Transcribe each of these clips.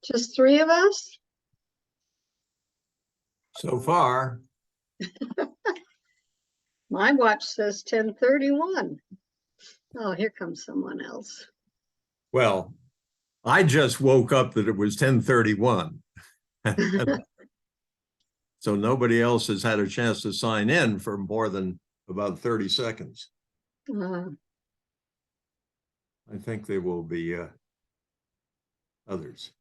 Just three of us? So far. My watch says 10:31. Oh, here comes someone else. Well, I just woke up that it was 10:31. So nobody else has had a chance to sign in for more than about 30 seconds. I think there will be others.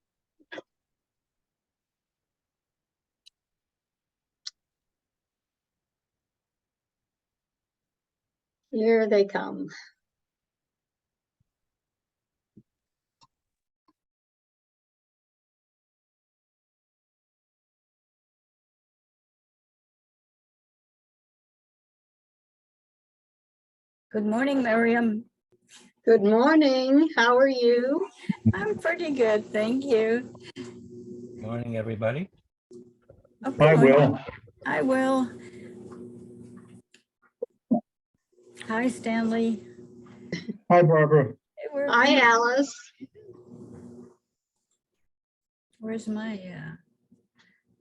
Here they come. Good morning, Miriam. Good morning. How are you? I'm pretty good, thank you. Morning, everybody. Oh, good Hi, morning. Will. Hi, Will. Hi, Stanley. Hi, Barbara. Hey, Hi, Alice. Where's my,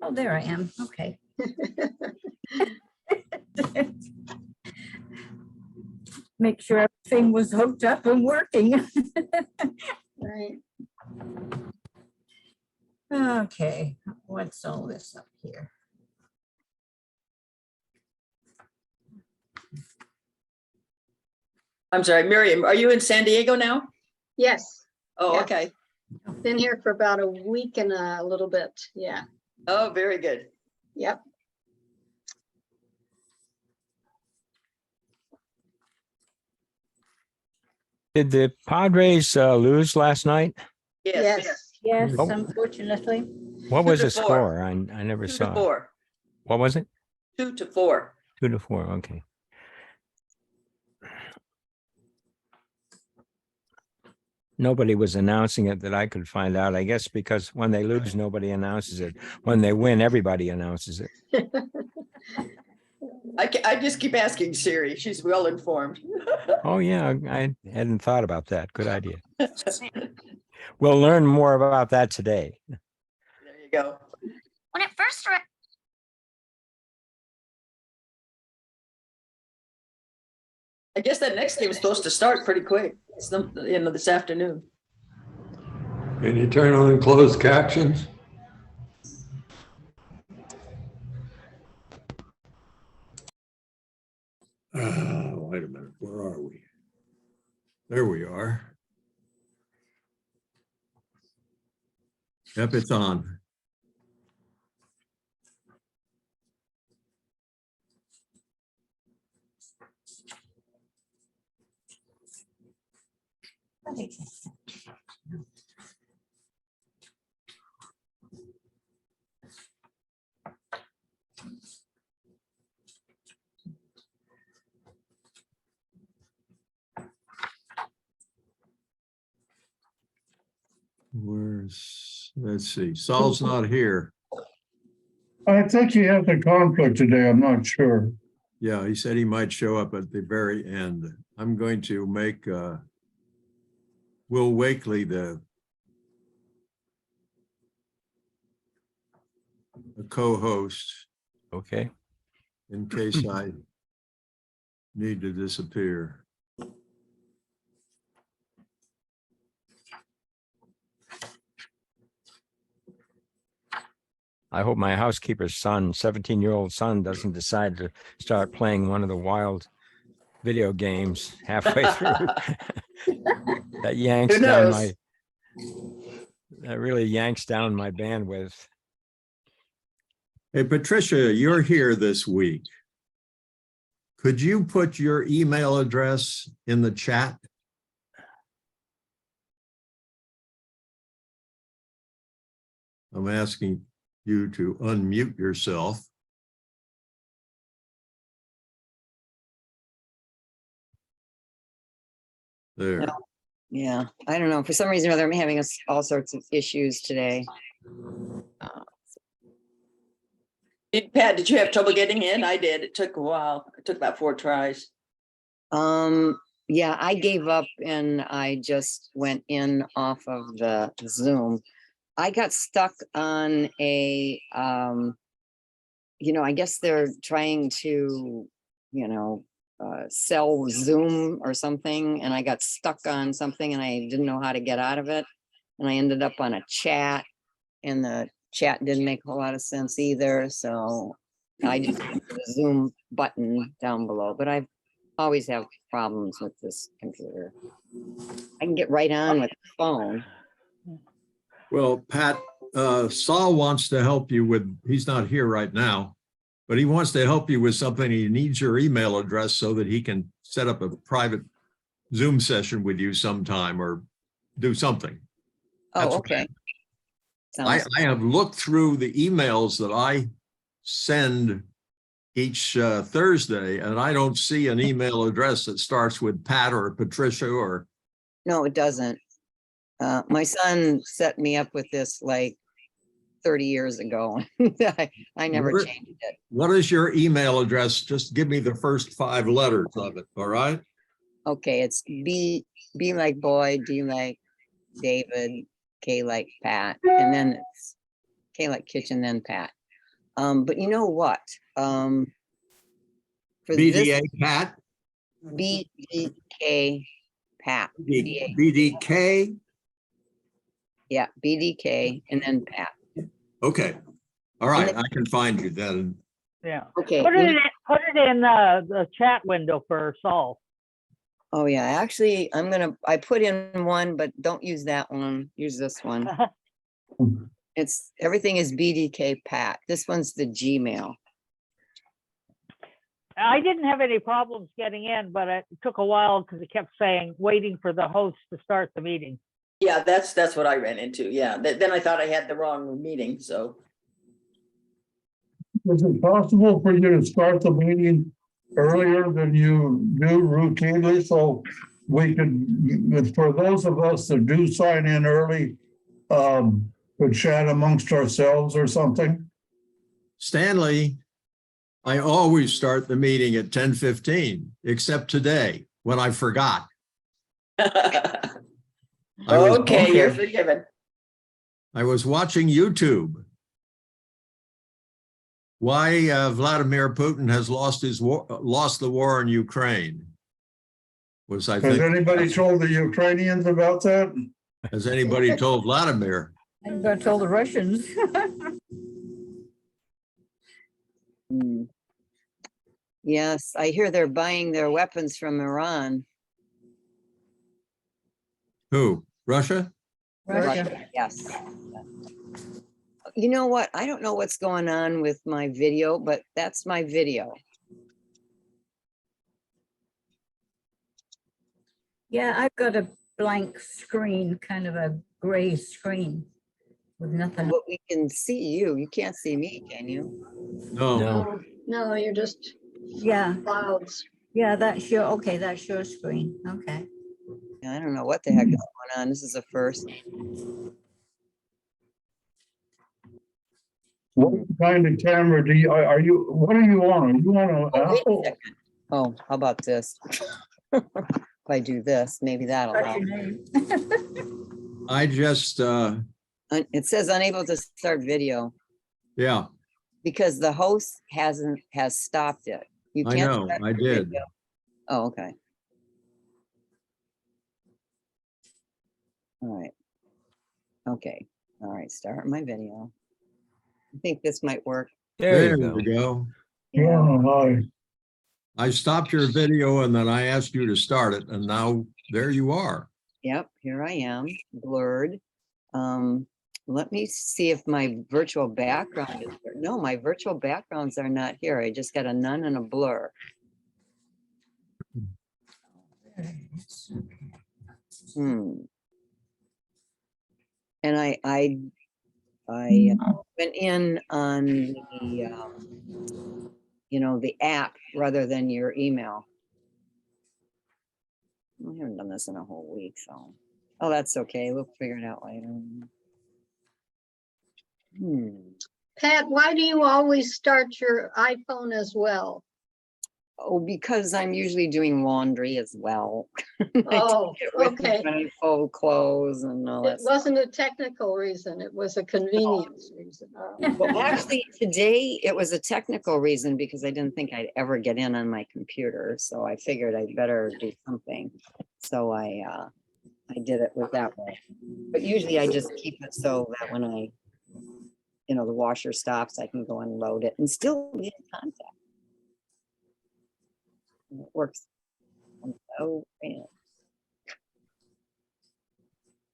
oh, there I am. Okay. Make sure everything was hooked up and working. Right. Okay, what's all this up here? I'm sorry, Miriam, are you in San Diego now? Yes. Oh, Yes. okay. Been here for about a week and a little bit. Yeah. Oh, very good. Yep. Did the Padres lose last night? Yes. Yes, Oh. unfortunately. What was 2 the to 4. score? I never 2 to saw. 4. What was it? 2 to 4. 2-4. Okay. Nobody was announcing it that I could find out. I guess because when they lose, nobody announces it. When they win, everybody announces it. I just keep asking Siri. She's well informed. Oh, yeah. I hadn't thought about that. Good idea. We'll learn more about that today. There you go. When it first I guess that next game is supposed to start pretty quick. It's this afternoon. Can you turn on closed captions? Wait a minute. Where are we? There we are. Yep, it's on. Let's see, Saul's not here. I think he has a conflict today. I'm not sure. Yeah, he said he might show up at the very end. I'm going to make Will Wakely the co-host Okay. in case I need to disappear. I hope my housekeeper's son, 17-year-old son, doesn't decide to start playing one of the wild video games halfway through. That yanks Who down knows? that really yanks down my bandwidth. Hey, Patricia, you're here this week. Could you put your email address in the chat? I'm asking you to unmute yourself. There. No. Yeah, I don't know. For some reason or other, I'm having all sorts of issues today. Pat, did you have trouble getting in? I did. It took a while. It took about 4 tries. Yeah, I gave up and I just went in off of the Zoom. I got stuck on a, I guess they're trying to, sell Zoom or something, and I got stuck on something and I didn't know how to get out of it. And I ended up on a chat, and the chat didn't make a whole lot of sense either, so I just hit the Zoom button down below, but I've always have problems with this computer. I can get right on with the phone. Well, Pat, Saul wants to help you with, he's not here right now, but he wants to help you with something. He needs your email address so that he can set up a private Zoom session with you sometime or do something. That's Oh, what okay. I Sounds, have looked through the emails that I send each Thursday, and I don't see an email address that starts with Pat or Patricia or, no, it doesn't. My son set me up with this like 30 years ago. I never Where- changed it. what is your email address? Just give me the first 5 letters of it, all right? Okay, it's B like boy, D like David, K like Pat, and then it's K like kitchen, then Pat. But you know what? For BDA this Pat, BDK Pat, BDK. yeah, BDK and then Pat. Okay. All right, I can find you then. Yeah. Okay. Put it in the chat window for Saul. Oh yeah, actually, I put in one, but don't use that one. Use this one. Everything is BDK Pat. This one's the Gmail. I didn't have any problems getting in, but it took a while because it kept saying waiting for the host to start the meeting. Yeah, that's what I ran into. Yeah, then I thought I had the wrong meeting, so. Is it possible for you to start the meeting earlier than you do routinely? So we could, for those of us that do sign in early, could chat amongst ourselves or something? Stanley, I always start the meeting at 10:15, except today when I forgot. Okay, you're forgiven. I was watching YouTube. Why Vladimir Putin has lost the war in Ukraine. I Has think, anybody told the Ukrainians about that? has anybody told Vladimir? I told the Russians. Hmm. Yes, I hear they're buying their weapons from Iran. Who? Russia? Russia. Yes. You know what? I don't know what's going on with my video, but that's my video. Yeah, I've got a blank screen, kind of a gray screen with nothing. But we can see you. You can't see me, can you? No. No. No, you're just Yeah, clouds. yeah, that's your, okay, that's your screen. Okay. I don't know what the heck is going on. This is a first. What kind of camera are you, what are you on? Are you on an Oh, wait a Apple? second. Oh, how about this? If I do this, maybe that'll What's help. your name? I just, It says unable to start video yeah, because the host has stopped it. You I can't. know, start I the did. video. Oh, okay. All right. Okay. All right. Start my video. I think this might work. There you go. go. Yeah, hi. I stopped your video and then I asked you to start it, and now there you are. Yep, here I am, blurred. Let me see if my virtual background is there. No, my virtual backgrounds are not here. I just got a none and a blur. And I went in on the, the app rather than your email. I haven't done this in a whole week, so. Oh, that's okay. We'll figure it out later. Pat, why do you always start your iPhone as well? Oh, because I'm usually doing laundry as well. Oh, With me okay. when I fold clothes and all that It stuff. wasn't a technical reason, it was a convenience reason. Well, actually, today it was a technical reason because I didn't think I'd ever get in on my computer, so I figured I'd better do something. So I did it with that way. But usually I just keep it so that when the washer stops, I can go and load it and still be in contact. And it works. Oh, man.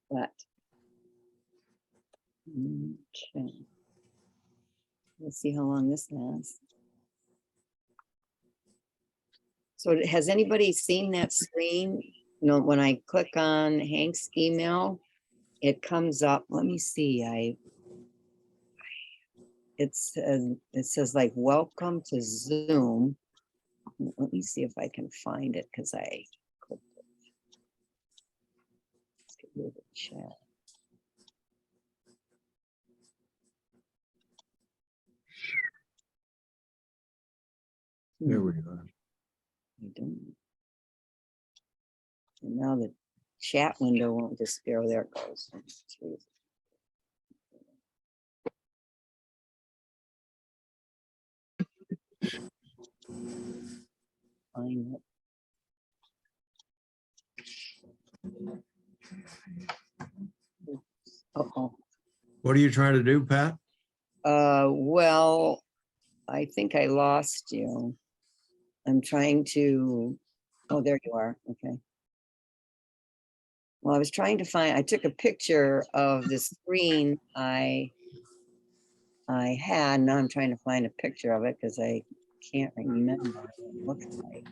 But. Okay. Let's see how long this lasts. So has anybody seen that screen? When I click on Hank's email, it comes up. Let me see. It says like welcome to Zoom. Let me see if I can find it because I clicked it. Let's get rid of the chat. There we go. I don't. And now the chat window won't disappear. There it goes. Jeez. Find it. Uh-oh. What are you trying to do, Pat? Well, I think I lost you. I'm trying to, oh, there you are. Okay. Well, I was trying to find, I took a picture of the screen I had. Now I'm trying to find a picture of it because I can't remember what it looks like.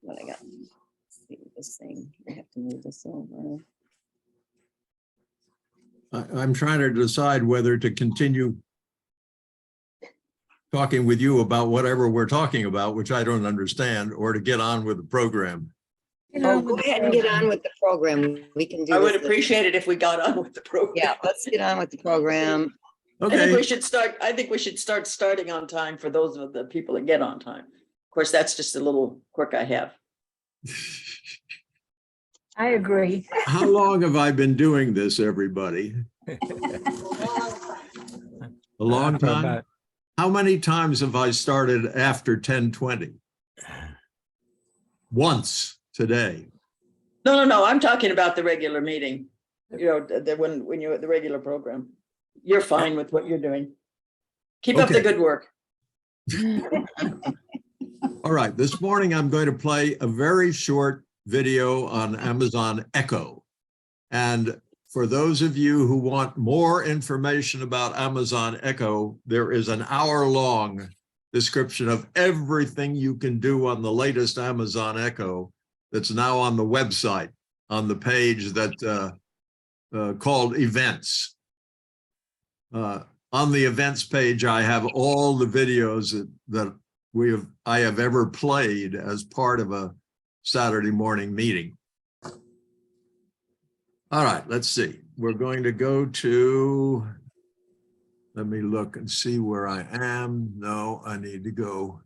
What I got. Let's see this thing. I have to move this over. I'm trying to decide whether to continue talking with you about whatever we're talking about, which I don't understand, or to get on with the program. Oh, go ahead and get on with the program. We can do I would this. appreciate it if we got on with the program. Yeah, let's get on with the program. I think we Okay, should start starting on time for those of the people that get on time. Of course, that's just a little quirk I have. I agree. how long have I been doing this, everybody? A long For time? about- How many times have I started after 10:20? Once today. No, I'm talking about the regular meeting. When you're at the regular program, you're fine with what you're doing. Keep up the Okay. good work. All right, this morning I'm going to play a very short video on Amazon Echo. And for those of you who want more information about Amazon Echo, there is an hour-long description of everything you can do on the latest Amazon Echo that's now on the website, on the page that called Events. On the events page, I have all the videos that I have ever played as part of a Saturday morning meeting. All right, let's see. We're going to go to, let me look and see where I am. No, I need to go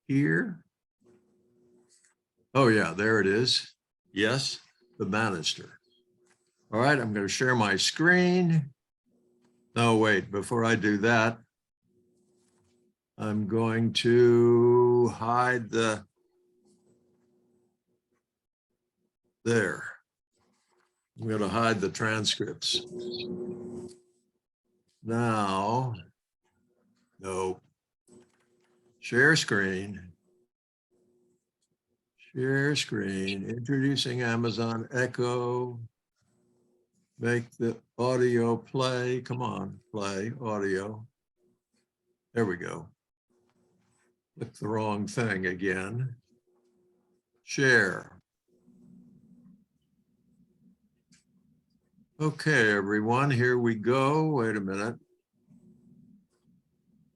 here. Oh yeah, there it is. Yes, the banister. All right, I'm going to share my screen. No, wait, before I do that, I'm going to hide there. I'm going to hide the transcripts. Now, no, share screen. Share screen, introducing Amazon Echo. Make the audio play. Come on, play audio. There we go. Click the wrong thing again. Share. Okay, everyone, here we go. Wait a minute.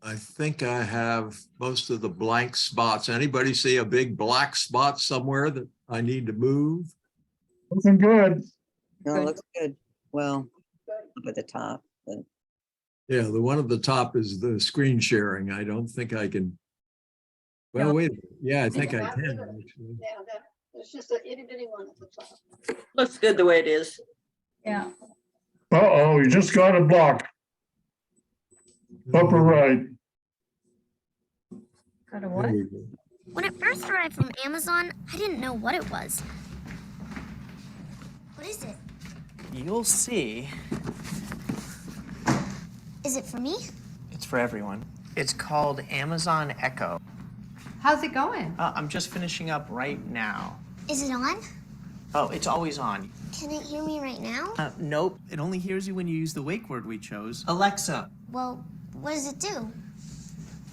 I think I have most of the blank spots. Anybody see a big black spot somewhere that I need to move? Looking good. No, Good. it looks good. Well, up at the top, but Yeah, the one at the top is the screen sharing. I don't think I can Well, wait, yeah, I think I That can. little- actually. Yeah, that, there's just a itty bitty one at the top. Looks good the way it is. Yeah. Uh-oh, you just got a block, upper right. Got a There what? we go. When it first arrived from Amazon, I didn't know what it was. What is it? You'll see. Is it for me? It's for everyone. It's called Amazon Echo. How's it going? I'm just finishing up right now. Is it on? Oh, it's always on. Can it hear me right now? Nope. It only hears you when you use the wake word we chose. Alexa. Well, what does it do?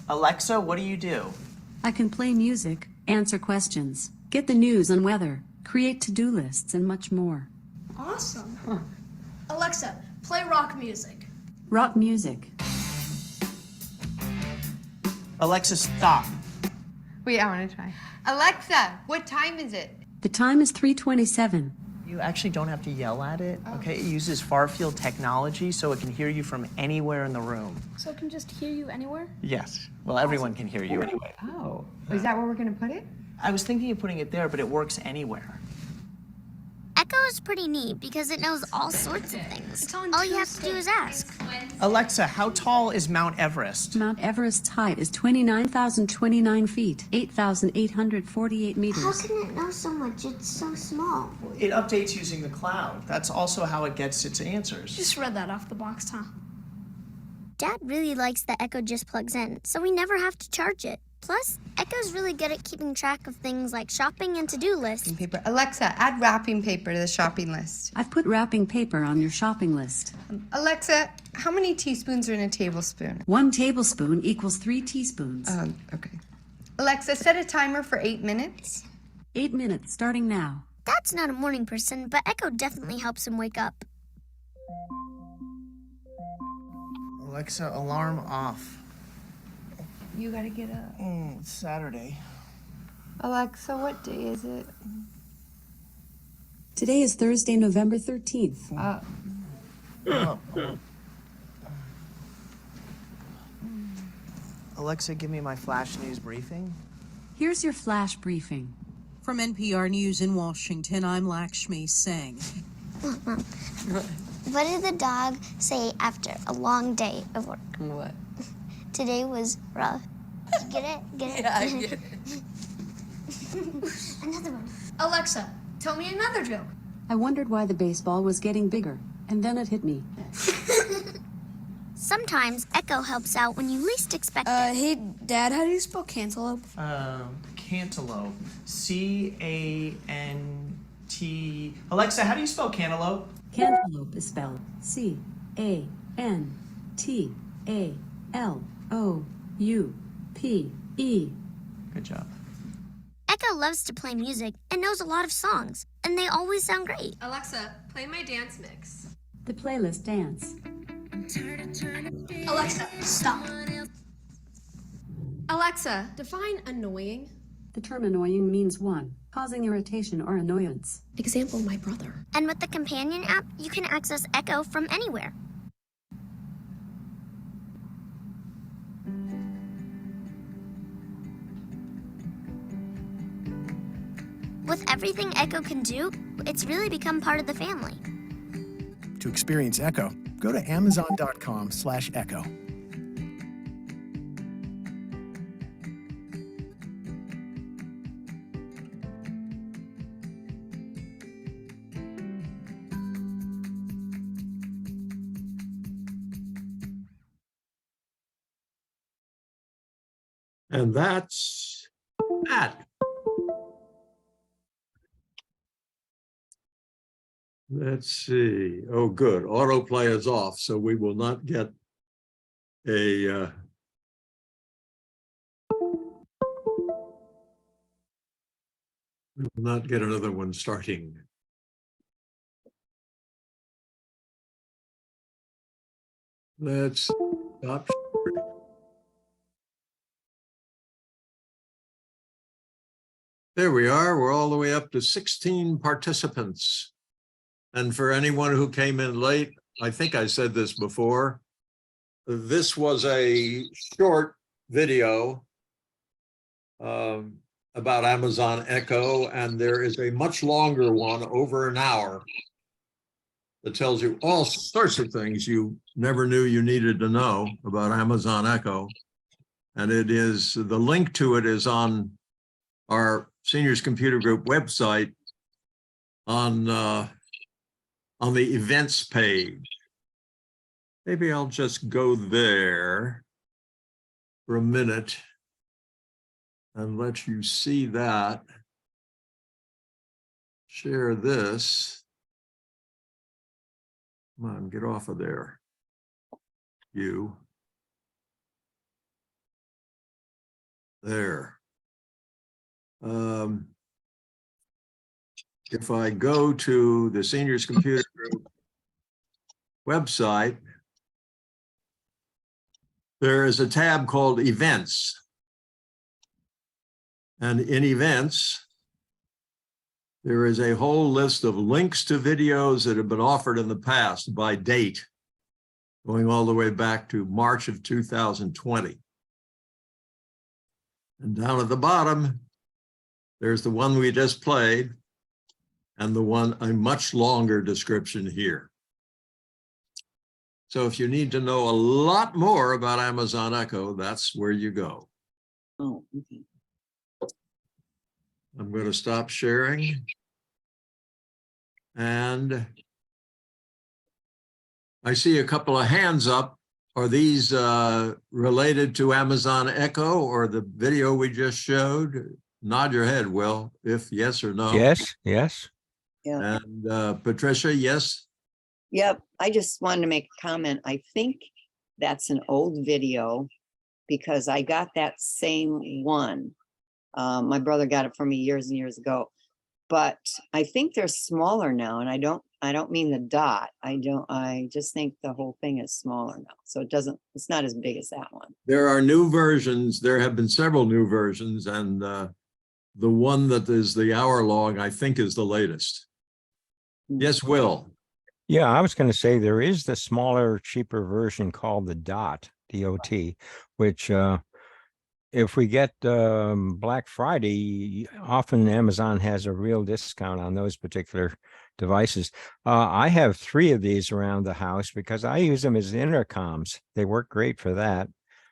Alexa, what do you do? I can play music, answer questions, get the news and weather, create to-do lists, and much more. Awesome. Alexa, play rock music. Rock music. Alexa, stop. Wait, I want to try. Alexa, what time is it? The time is 3:27. You actually don't have to yell at it, okay? It uses far-field technology so it can hear you from anywhere in the room. So it can just hear you anywhere? Yes. Well, everyone can hear you anyway. Oh, is that where we're going to put it? I was thinking of putting it there, but it works anywhere. Echo is pretty neat because it knows all sorts of things. All you have to do is ask. Alexa, how tall is Mount Everest? Mount Everest's height is 29,029 feet, 8,848 How meters. can it know so much? It's so small. It updates using the cloud. That's also how it gets its answers. Just read that off the box, huh? Dad really likes that Echo just plugs in, so we never have to charge it. Plus, Echo's really good at keeping track of things like shopping and to-do lists. Paper. Alexa, add wrapping paper to the shopping list. I've put wrapping paper on your shopping list. Alexa, how many teaspoons are in a tablespoon? 1 tablespoon equals 3 teaspoons. Okay. Alexa, set a timer for 8 minutes. 8 minutes, starting now. Dad's not a morning person, but Echo definitely helps him wake up. Alexa, alarm off. You gotta get up. It's Saturday. Alexa, what day is it? Today is Thursday, November 13th. Alexa, give me my flash news briefing. Here's your flash briefing. From NPR News in Washington, I'm Lakshmi Singh. Mom, what did the dog say after a long day of work? What? Today was rough. You get it? Get it? Yeah, I get it. Another one. Alexa, tell me another joke. I wondered why the baseball was getting bigger, and then it hit me. Sometimes Echo helps out when you least expect it. Hey, Dad, how do you spell cantaloupe? Cantaloupe. C-A-N-T. Alexa, how do you spell cantaloupe? Cantaloupe is spelled C-A-N-T-A-L-O-U-P-E. Good job. Echo loves to play music and knows a lot of songs, and they always sound great. Alexa, play my dance mix. The playlist dance. Alexa, stop. Alexa, define annoying. The term annoying means 1, causing irritation or annoyance. Example, my brother. And with the companion app, you can access Echo from anywhere. With everything Echo can do, it's really become part of the family. To experience Echo, go to amazon.com/echo. And that's that. Let's see. Oh, good. Autoplay is off, so we will not get a we will not get another one starting. Let's stop. There we are. We're all the way up to 16 participants. And for anyone who came in late, I think I said this before, this was a short video about Amazon Echo, and there is a much longer one, over an hour, that tells you all sorts of things you never knew you needed to know about Amazon Echo. And it is, the link to it is on our Seniors Computer Group website on the events page. Maybe I'll just go there for a minute and let you see that. Share this. Come on, get off of there. You. There. If I go to the Seniors Computer Group website, there is a tab called Events. And in Events, there is a whole list of links to videos that have been offered in the past by date, going all the way back to March of 2020. And down at the bottom, there's the one we just played, and the one, a much longer description here. So if you need to know a lot more about Amazon Echo, that's where you go. Oh, okay. I'm going to stop sharing. And I see a couple of hands up. Are these related to Amazon Echo or the video we just showed? Nod your head, Will, if yes or no. Yes, yes. Yeah. And Patricia, yes? Yep. I just wanted to make a comment. I think that's an old video because I got that same one. My brother got it for me years and years ago, but I think they're smaller now. And I don't mean the dot. I just think the whole thing is smaller now. So it's not as big as that one. There are new versions. There have been several new versions, and the one that is the hour long, I think, is the latest. Yes, Will. Yeah, I was going to say there is the smaller, cheaper version called the DOT, D-O-T, which if we get Black Friday, often Amazon has a real discount on those particular devices. I have 3 of these around the house because I use them as intercoms. They work great for that.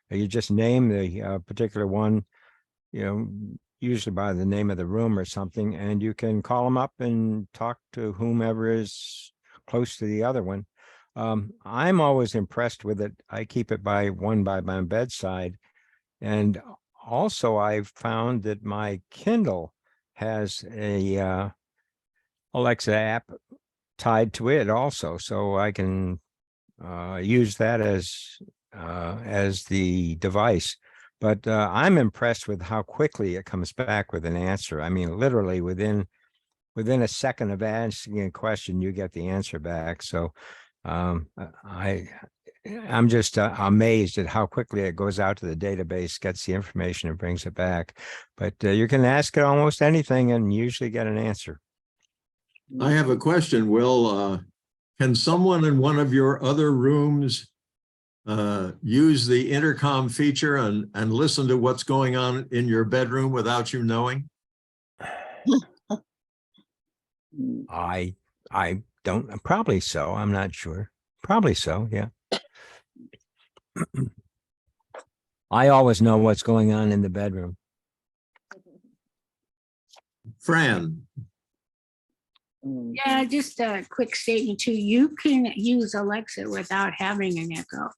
You just name the particular one, usually by the name of the room or something, and you can call them up and talk to whomever is close to the other one. I'm always impressed with it. I keep it by my bedside. And also I've found that my Kindle has a Alexa app tied to it also. So I can use that as the device. But I'm impressed with how quickly it comes back with an answer. I mean, literally within a second of asking a question, you get the answer back. So I'm just amazed at how quickly it goes out to the database, gets the information, and brings it back. But you can ask it almost anything and usually get an answer. I have a question, Will. Can someone in one of your other rooms use the intercom feature and listen to what's going on in your bedroom without you knowing? I don't, probably so. I'm not sure. Probably so. Yeah. I always know what's going on in the bedroom. Fran. Yeah, just a quick statement too. You can use Alexa without having an Echo.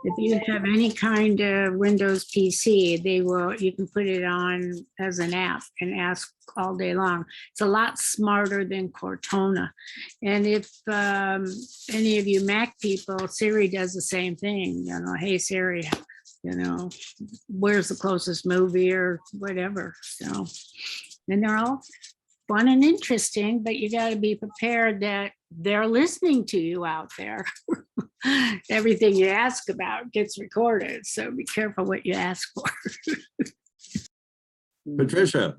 If you have any kind of Windows PC, you can put it on as an app and ask all day long. It's a lot smarter than Cortana. And if any of you Mac people, Siri does the same thing. Hey Siri, where's the closest movie or whatever. So, and they're all fun and interesting, but you got to be prepared that they're listening to you out there. Everything you ask about gets recorded, so be careful what you ask for. Patricia.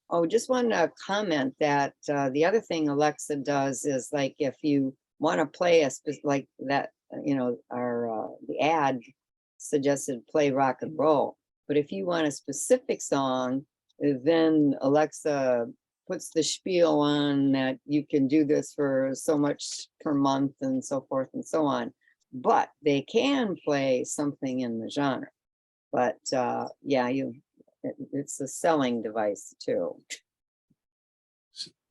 Oh, just want to comment that the other thing Alexa does is, like, if you want to play like that, the ad suggested play rock and roll. But if you want a specific song, then Alexa puts the spiel on that you can do this for so much per month and so forth and so on. But they can play something in the genre. But yeah, it's a selling device too.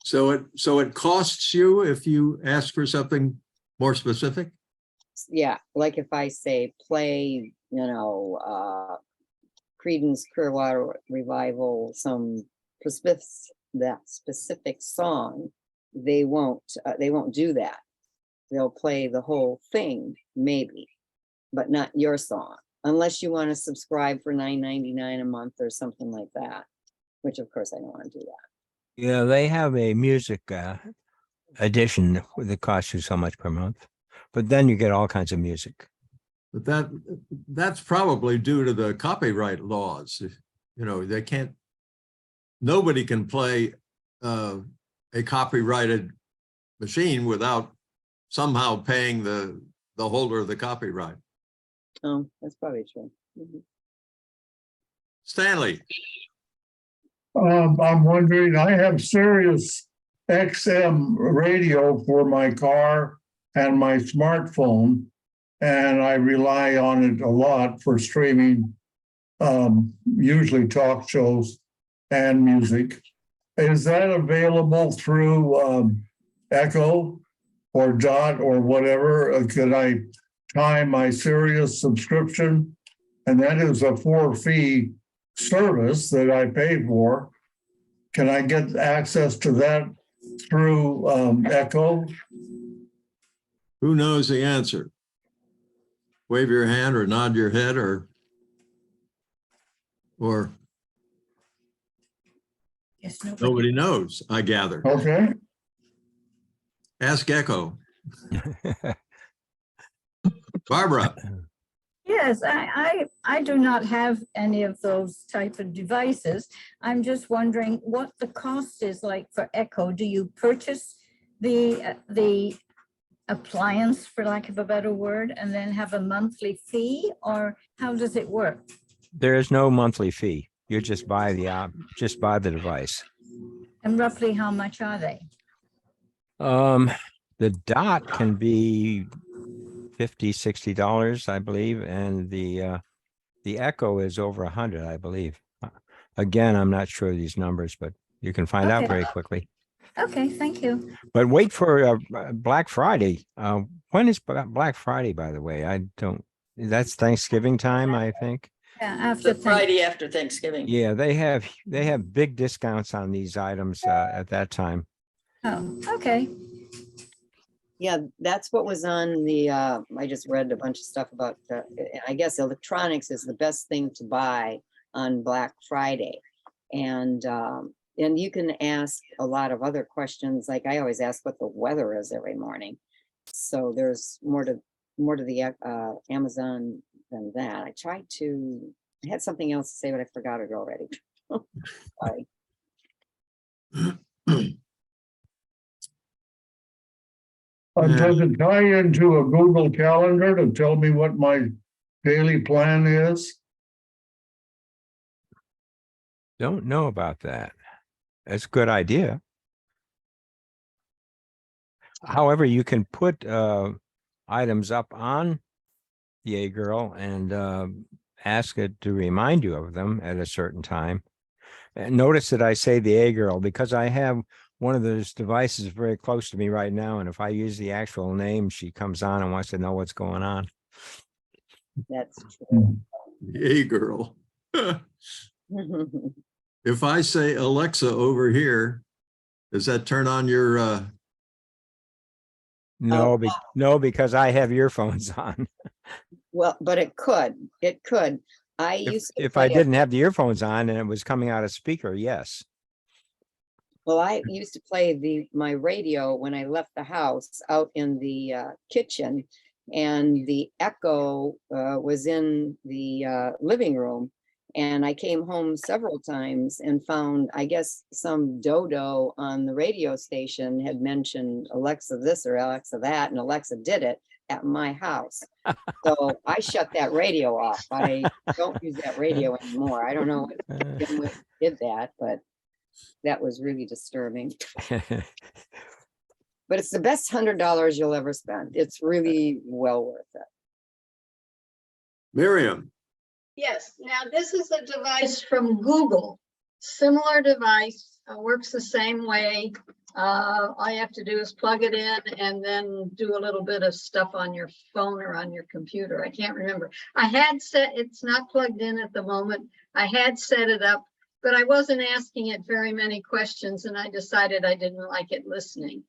So it costs you if you ask for something more specific? Yeah, like if I say play, Creedence Clearwater Revival, some specific song, they won't do that. They'll play the whole thing, maybe, but not your song, unless you want to subscribe for $9.99 a month or something like that, which of course I don't want to do that. Yeah, they have a music edition that costs you so much per month, but then you get all kinds of music. But that's probably due to the copyright laws. They can't, nobody can play a copyrighted machine without somehow paying the holder of the copyright. Oh, that's probably true. Mhm. Stanley. I'm wondering, I have Sirius XM radio for my car and my smartphone, and I rely on it a lot for streaming, usually talk shows and music. Is that available through Echo or Dot or whatever? Could I tie my Sirius subscription? And that is a for-fee service that I pay for. Can I get access to that through Echo? Who knows the answer? Wave your hand or nod your head or Yes, nobody knows, I gather. Okay. Ask Echo. Barbara. Yes, I do not have any of those type of devices. I'm just wondering what the cost is like for Echo. Do you purchase the appliance, for lack of a better word, and then have a monthly fee, or how does it work? There is no monthly fee. You just buy the device. And roughly how much are they? The Dot can be $50, $60, I believe, and the Echo is over 100, I believe. Again, I'm not sure of these numbers, but you can find out Okay. very quickly. Okay, thank you. But wait for Black Friday. When is Black Friday, by the way? That's Thanksgiving time, I think. Yeah, after The Friday after Thanksgiving. Yeah, they have big discounts on these items at that time. Oh, okay. Yeah, that's what was on the, I just read a bunch of stuff about, I guess electronics is the best thing to buy on Black Friday. And you can ask a lot of other questions. Like I always ask what the weather is every morning. So there's more to the Amazon than that. I had something else to say, but I forgot it already. Sorry. Does it tie into a Google Calendar to tell me what my daily plan is? Don't know about that. That's a good idea. However, you can put items up on Yay Girl and ask it to remind you of them at a certain time. And notice that I say the Yay Girl because I have one of those devices very close to me right now. And if I use the actual name, she comes on and wants to know what's going on. That's true. Yay, girl. If I say Alexa over here, does that turn on your No, no, because I have earphones on. Well, but it could. If I didn't have the earphones on and it was coming out of speaker, yes. Well, I used to play my radio when I left the house out in the kitchen, and the Echo was in the living room. And I came home several times and found, I guess, some dodo on the radio station had mentioned Alexa this or Alexa that, and Alexa did it. at my house. So I shut that radio off. I don't use that radio anymore. I don't know what did that, but that was really disturbing. But it's the best $100 you'll ever spend. It's really well worth it. Miriam, Yes, now this is a device from Google. Similar device, works the same way. All you have to do is plug it in and then do a little bit of stuff on your phone or on your computer. I can't remember. I had set, it's not plugged in at the moment. I had set it up, but I wasn't asking it very many questions and I decided I didn't like it listening.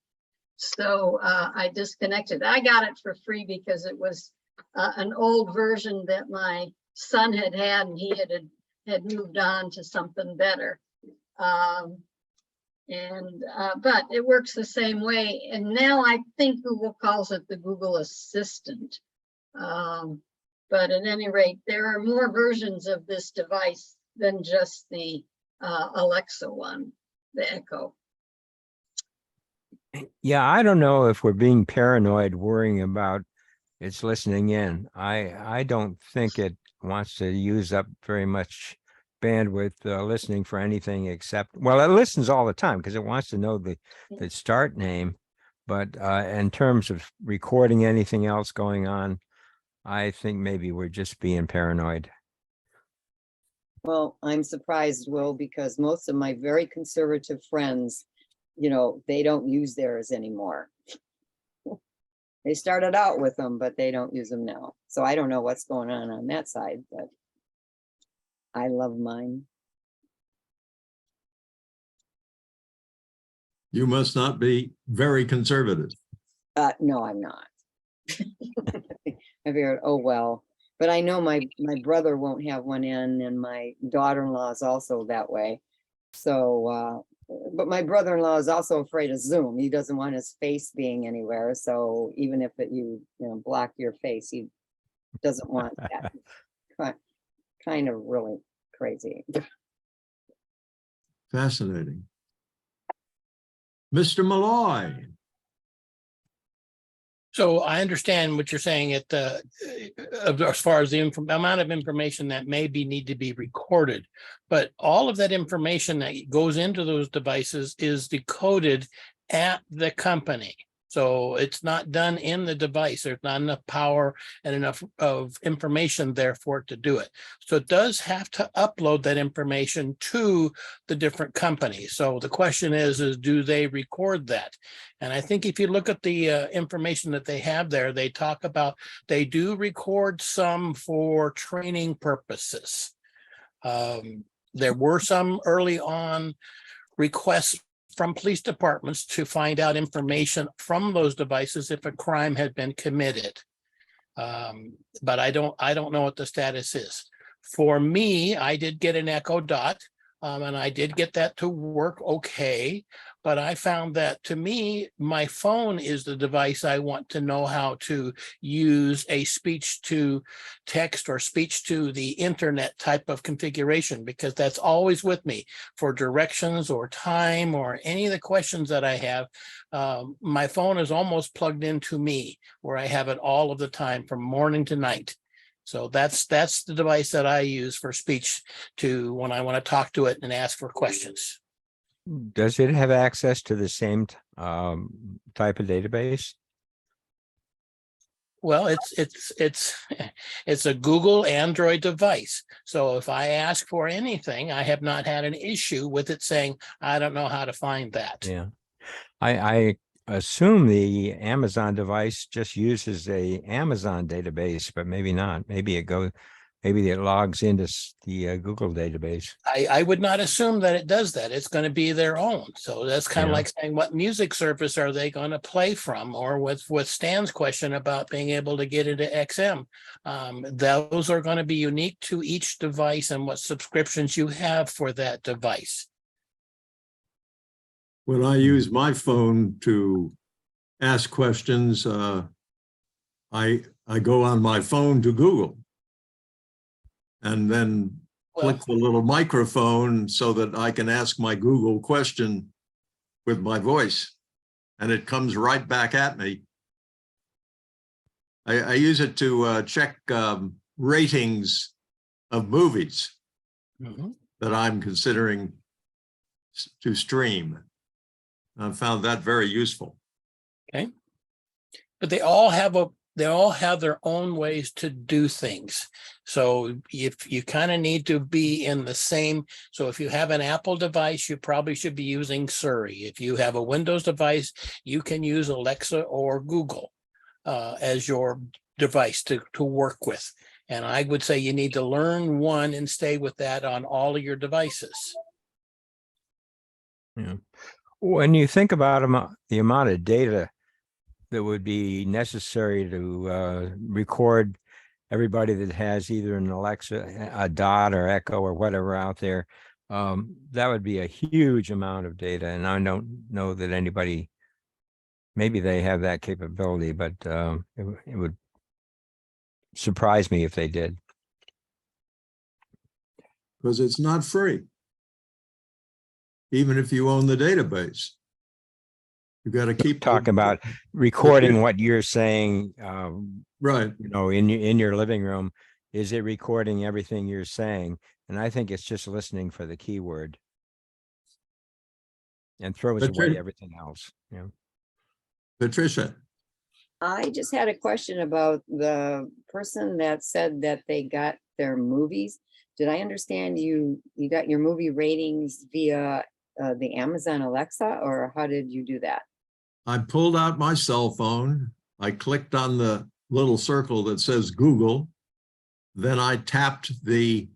So I disconnected. I got it for free because it was an old version that my son had and he had moved on to something better. But it works the same way. And now I think Google calls it the Google Assistant. But at any rate, there are more versions of this device than just the Alexa one, the Echo. Yeah, I don't know if we're being paranoid worrying about it's listening in. I don't think it wants to use up very much bandwidth listening for anything except, well, it listens all the time because it wants to know the start name. But in terms of recording anything else going on, I think maybe we're just being paranoid. Well, I'm surprised, Will, because most of my very conservative friends, you know, they don't use theirs anymore. They started out with them, but they don't use them now. So I don't know what's going on that side, but I love mine. you must not be very conservative. No, I'm not. I figured, oh, well, but I know my brother won't have one in, and my daughter-in-law is also that way. So, but my brother-in-law is also afraid of Zoom. He doesn't want his face being anywhere. So even if you block your face, he doesn't want that. Kind of really crazy. Fascinating. Mr. Malloy. So I understand what you're saying as far as the amount of information that need to be recorded, but all of that information that goes into those devices is decoded at the company. So it's not done in the device. There's not enough power and enough of information there for it to do it. So it does have to upload that information to the different companies. So the question is do they record that? And I think if you look at the information that they have there, they talk about, they do record some for training purposes. There were some early on requests from police departments to find out information from those devices if a crime had been committed. But I don't know what the status is. For me, I did get an Echo Dot, and I did get that to work okay. But I found that to me, my phone is the device I want to know how to use a speech to text or speech to the internet type of configuration, because that's always with me for directions or time or any of the questions that I have. My phone is almost plugged into me, where I have it all of the time from morning to night. So that's the device that I use for speech to when I want to talk to it and ask for questions. Does it have access to the same type of database? Well, it's a Google Android device. So if I ask for anything, I have not had an issue with it saying, I don't know how to find that. Yeah. I assume the Amazon device just uses a Amazon database, but maybe not. Maybe it logs into the Google database. I would not assume that it does that. It's going to be their own. So that's kind of like saying, what music service are they going to play from? Or with Stan's question about being able to get into XM. Those are going to be unique to each device and what subscriptions you have for that device. When I use my phone to ask questions, I go on my phone to Google and then click the little microphone so that I can ask my Google question with my voice, and it comes right back at me. I use it to check ratings of movies that I'm considering to stream. I found that very useful. Okay. But they all have their own ways to do things. So if you kind of need to be in the same, so if you have an Apple device, you probably should be using Siri. If you have a Windows device, you can use Alexa or Google as your device to work with. And I would say you need to learn one and stay with that on all of your devices. Yeah. When you think about the amount of data that would be necessary to record everybody that has either an Alexa, a Dot or Echo or whatever out there, that would be a huge amount of data. And I don't know that anybody, maybe they have that capability, but it would surprise me if they did. Because it's not free. Even if you own the database. You got to keep talking about recording what you're saying, right? You know, in your living room, is it recording everything you're saying? And I think it's just listening for the keyword and throws away everything else. Yeah. Patricia. I just had a question about the person that said that they got their movies. Did I understand you got your movie ratings via the Amazon Alexa, or how did you do that? I pulled out my cell phone. I clicked on the little circle that says Google. Then I tapped the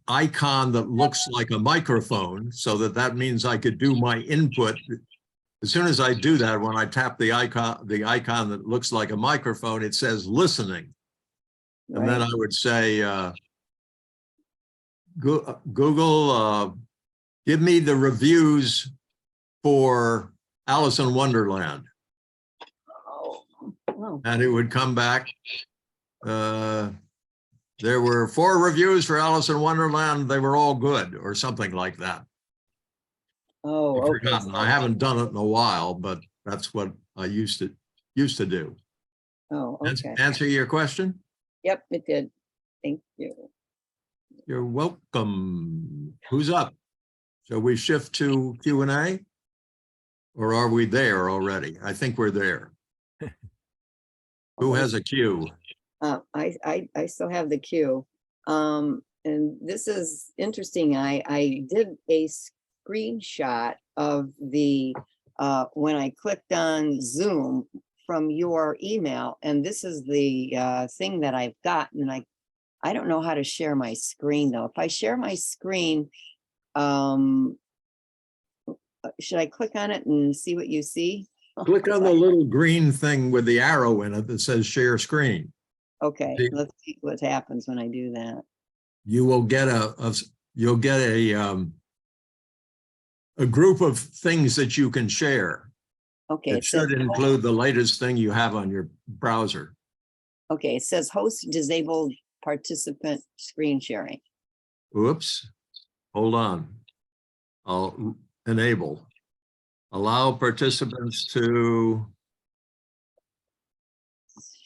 icon that looks like a microphone, so that means I could do my input. As soon as I do that, when I tap the icon that looks like a microphone, it says listening. Right. And then I would say, Google, give me the reviews for Alice in Wonderland. Oh. And it would come back. There were 4 reviews for Alice in Wonderland. They were all good, or something like that. Oh, I've forgotten. I haven't done it in a while, but that's what I used to do. Oh, okay. Answer your question? Yep, it did. Thank you. You're welcome. Who's up? Shall we shift to Q&A? Or are we there already? I think we're there. Who has a queue? I still have the queue. And this is interesting. I did a screenshot of the when I clicked on Zoom from your email, and this is the thing that I've gotten. And I don't know how to share my screen though. If I share my screen, should I click on it and see what you see? Click on the little green thing with the arrow in it that says share screen. Okay, let's see what happens when I do that. You will get a group of things that you can share. Okay, it should include the latest thing you have on your browser. Okay, it says host disabled participant screen sharing. Oops, hold on. I'll enable. Allow participants to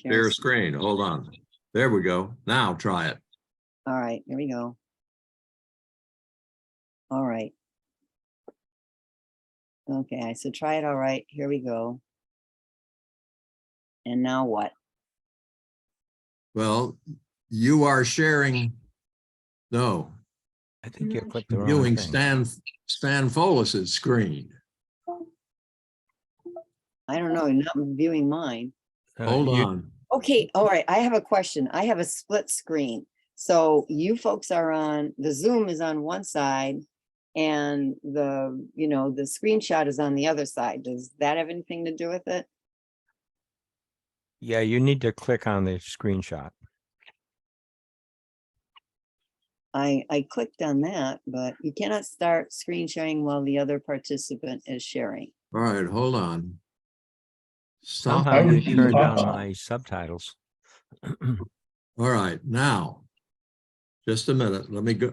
share screen. Hold on. There we go. Now try it. All right, here we go. All right. Okay, I said try it. All right, here we go. And now what? Well, you are sharing. No. I think you clicked the wrong viewing thing. Stan Folis's screen. I don't know, not viewing mine. Hold on. Okay, all right, I have a question. I have a split screen. So you folks are on, the Zoom is on one side and the screenshot is on the other side. Does that have anything to do with it? Yeah, you need to click on the screenshot. I clicked on that, but you cannot start screen sharing while the other participant is sharing. All right, hold on. Stop. Somehow you turned on my subtitles. All right, now, just a minute. Let me go.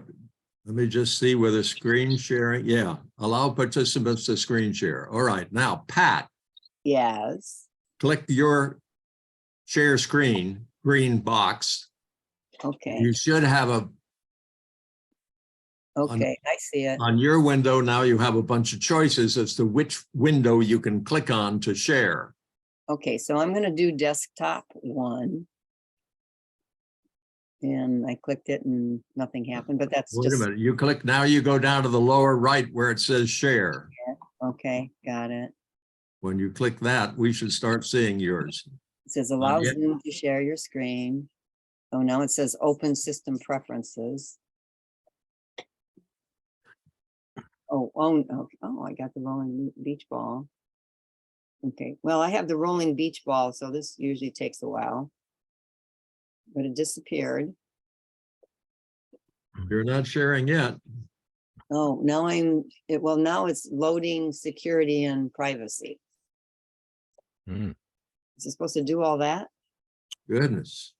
Let me just see whether screen sharing. Yeah, allow participants to screen share. All right, now, Pat. Yes. click your share screen, green box. Okay, You should have a, okay, I see it. on your window, now you have a bunch of choices as to which window you can click on to share. Okay, so I'm gonna do desktop 1. And I clicked it and nothing happened, but that's Wait a just, minute, you click, now you go down to the lower right where it says share. okay, got it. When you click that, we should start seeing yours. It says allow yet. Zoom to share your screen. Oh, now it says open system preferences. Oh, I got the rolling beach ball. Okay, well, I have the rolling beach ball, so this usually takes a while. But it disappeared. You're not sharing yet. Oh, now now it's loading security and privacy. Mm. Is it supposed to do all that? Goodness.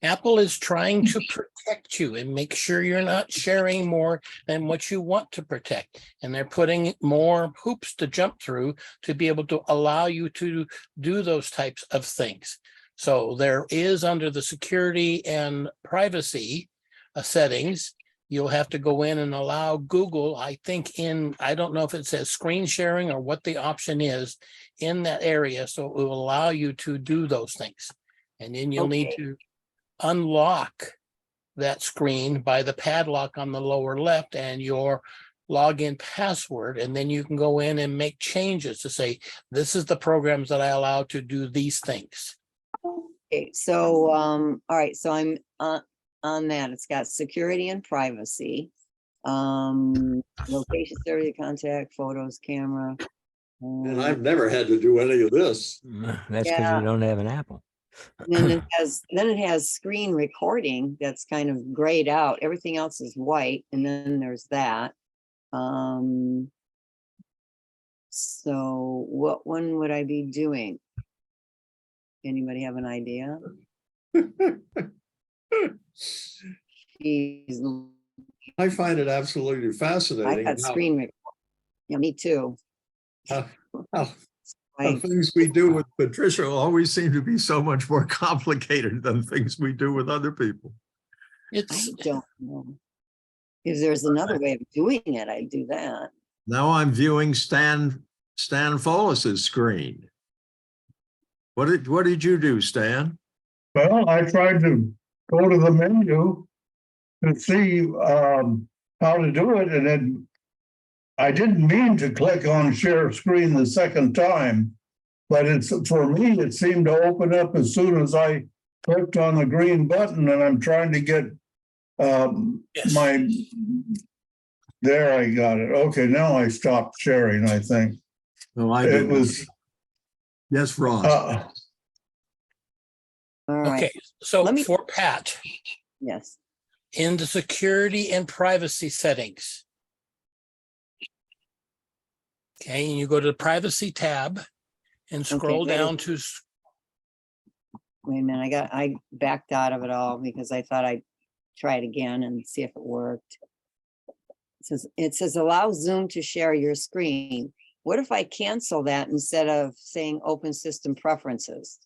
Apple is trying to protect you and make sure you're not sharing more than what you want to protect. And they're putting more hoops to jump through to be able to allow you to do those types of things. So there is, under the security and privacy settings, you'll have to go in and allow Google, I think I don't know if it says screen sharing or what the option is in that area. So it will allow you to do those things. And then you'll need to unlock that screen by the padlock on the lower left and your login password. And then you can go in and make changes to say, this is the programs that I allow to do these things. Okay, so, all right, so I'm on that. It's got security and privacy. Location, stereo, contact, photos, camera. And I've never had to do any of this. That's because Yeah. you don't have an Apple. And then it has screen recording that's kind of grayed out. Everything else is white, and then there's that. So what one would I be doing? Anybody have an idea? Jeez, I find it absolutely I fascinating. got screen recording. Yeah, me too. How I- things we do with Patricia always seem to be so much more complicated than things we do with other people. I don't know. If there's another way of doing it, I'd do that. Now I'm viewing Stan Folis's screen. What did you do, Stan? Well, I tried to go to the menu to see how to do it, and then I didn't mean to click on share screen the second time, but for me, it seemed to open up as soon as I clicked on the green button, and I'm trying to get there I got it. Okay, now I stopped sharing, I think. No, I It didn't. was, Yes, Ross. All right. Okay, so for Pat, Yes. in the security and privacy settings. Okay, and you go to the privacy tab and scroll wait a- down to, Wait a minute, I backed out of it all because I thought I'd try it again and see if it worked. It says allow Zoom to share your screen. What if I cancel that instead of saying open system preferences?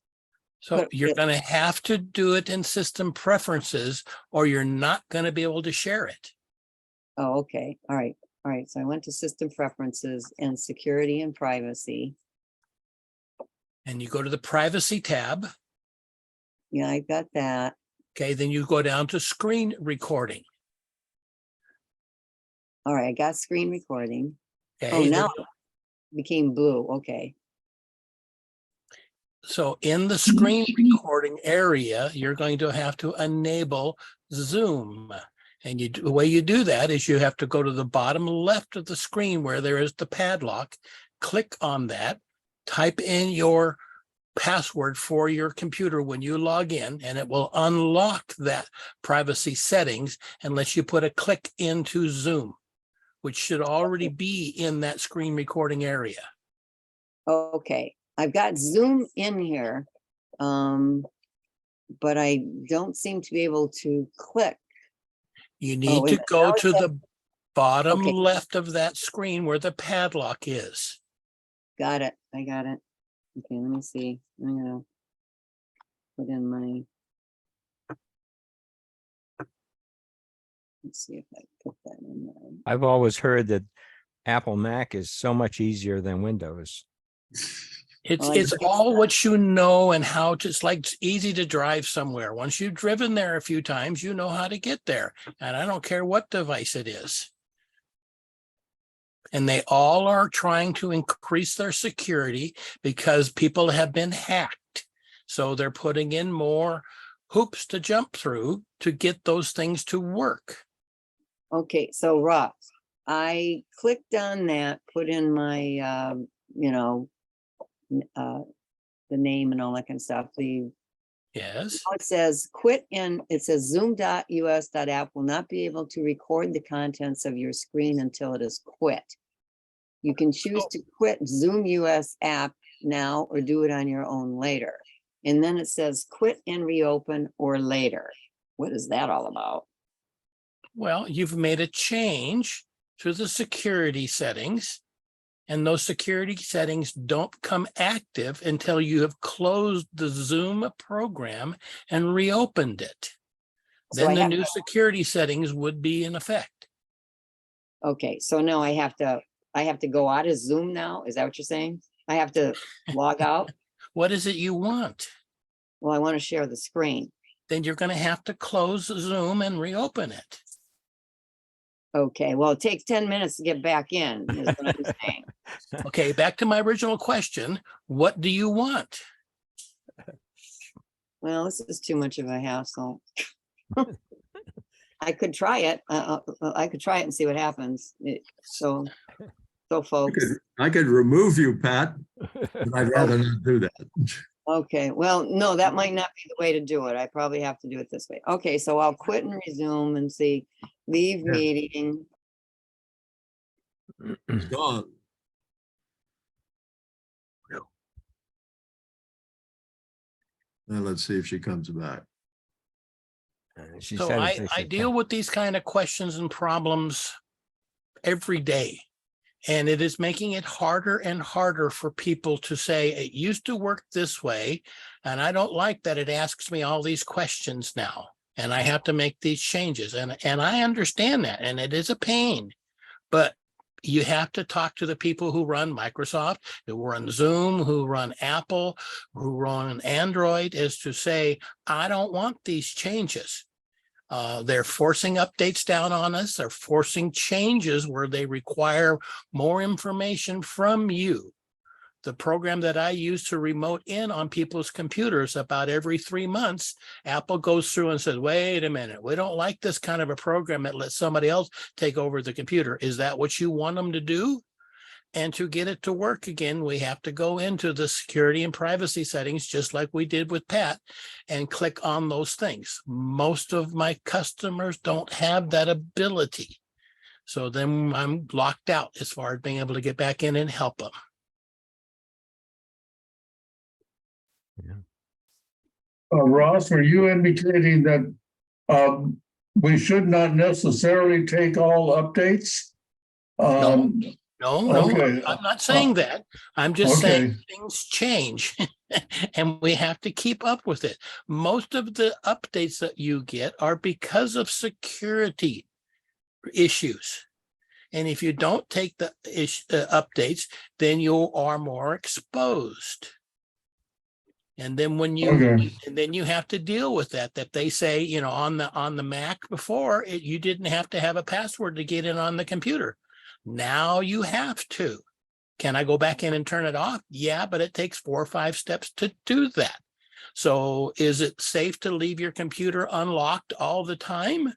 so But you're it- going to have to do it in system preferences or you're not going to be able to share it. Oh, okay. All right. All right. So I went to system preferences and security and privacy. And you go to the privacy tab. Yeah, I got that. Okay, then you go down to screen recording. All right. I got screen recording. Okay, Oh, then- now it became blue. Okay. So in the screen recording area, you're going to have to enable Zoom. And the way you do that is you have to go to the bottom left of the screen where there is the padlock, click on that, type in your password for your computer when you log in, and it will unlock that privacy settings and let you put a click into Zoom, which should already be in that screen recording area. Okay. I've got Zoom in here, but I don't seem to be able to click. You Oh, need wait a to minute. go Now it to says- the bottom Okay. left of that screen where the padlock is. Got it. I got it. Okay, let me see. I'm gonna put in my. Let's see if I put that in there. I've always heard that Apple Mac is so much easier than Windows. It's all what you know and how to, it's like it's easy to drive somewhere. Once you've driven there a few times, you know how to get there. And I don't care what device it is. And they all are trying to increase their security because people have been hacked. So they're putting in more hoops to jump through to get those things to work. Okay, so Ross, I clicked on that, put in my, the name and all that kind of stuff. Yes. It says it says zoom.us.app will not be able to record the contents of your screen until it is quit. You can choose to quit Zoom US app now or do it on your own later. And then it says quit and reopen or later. What is that all about? Well, you've made a change to the security settings, and those security settings don't come active until you have closed the Zoom program and reopened it. So Then I the have new security settings would be in effect. Okay, so now I have to go out of Zoom now? Is that what you're saying? I have to log out? What is it you want? Well, I want to share the screen. Then you're going to have to close Zoom and reopen it. Okay, well, it takes 10 minutes to get back in, is what I'm saying. Okay, back to my original question. What do you want? Well, this is too much of a hassle. I could try it. I could try it and see what happens. So folks. I could remove you, Pat, but I'd rather not do that. Okay, well, no, that might not be the way to do it. I probably have to do it this way. Okay, so I'll quit and resume and see, leave meeting. It's gone. Now let's see if she comes back. So I deal with these kind of questions and problems every day. And it is making it harder and harder for people to say, it used to work this way. And I don't like that it asks me all these questions now. And I have to make these changes. And I understand that. And it is a pain. But you have to talk to the people who run Microsoft, who run Zoom, who run Apple, who run Android, is to say, I don't want these changes. They're forcing updates down on us. They're forcing changes where they require more information from you. The program that I use to remote in on people's computers, about every 3 months, Apple goes through and says, wait a minute, we don't like this kind of a program that lets somebody else take over the computer. Is that what you want them to do? And to get it to work again, we have to go into the security and privacy settings, just like we did with Pat, and click on those things. Most of my customers don't have that ability. So then I'm locked out as far as being able to get back in and help them. Ross, are you indicating that we should not necessarily take all updates? No, okay. I'm not saying that. I'm just saying Okay. things change and we have to keep up with it. Most of the updates that you get are because of security issues. And if you don't take the updates, then you are more exposed. And then when you, and then you have to deal with that they say, you know, on the Mac before, you didn't have to have a password to get in on the computer. Now you have to. Can I go back in and turn it off? Yeah, but it takes 4 or 5 steps to do that. So is it safe to leave your computer unlocked all the time?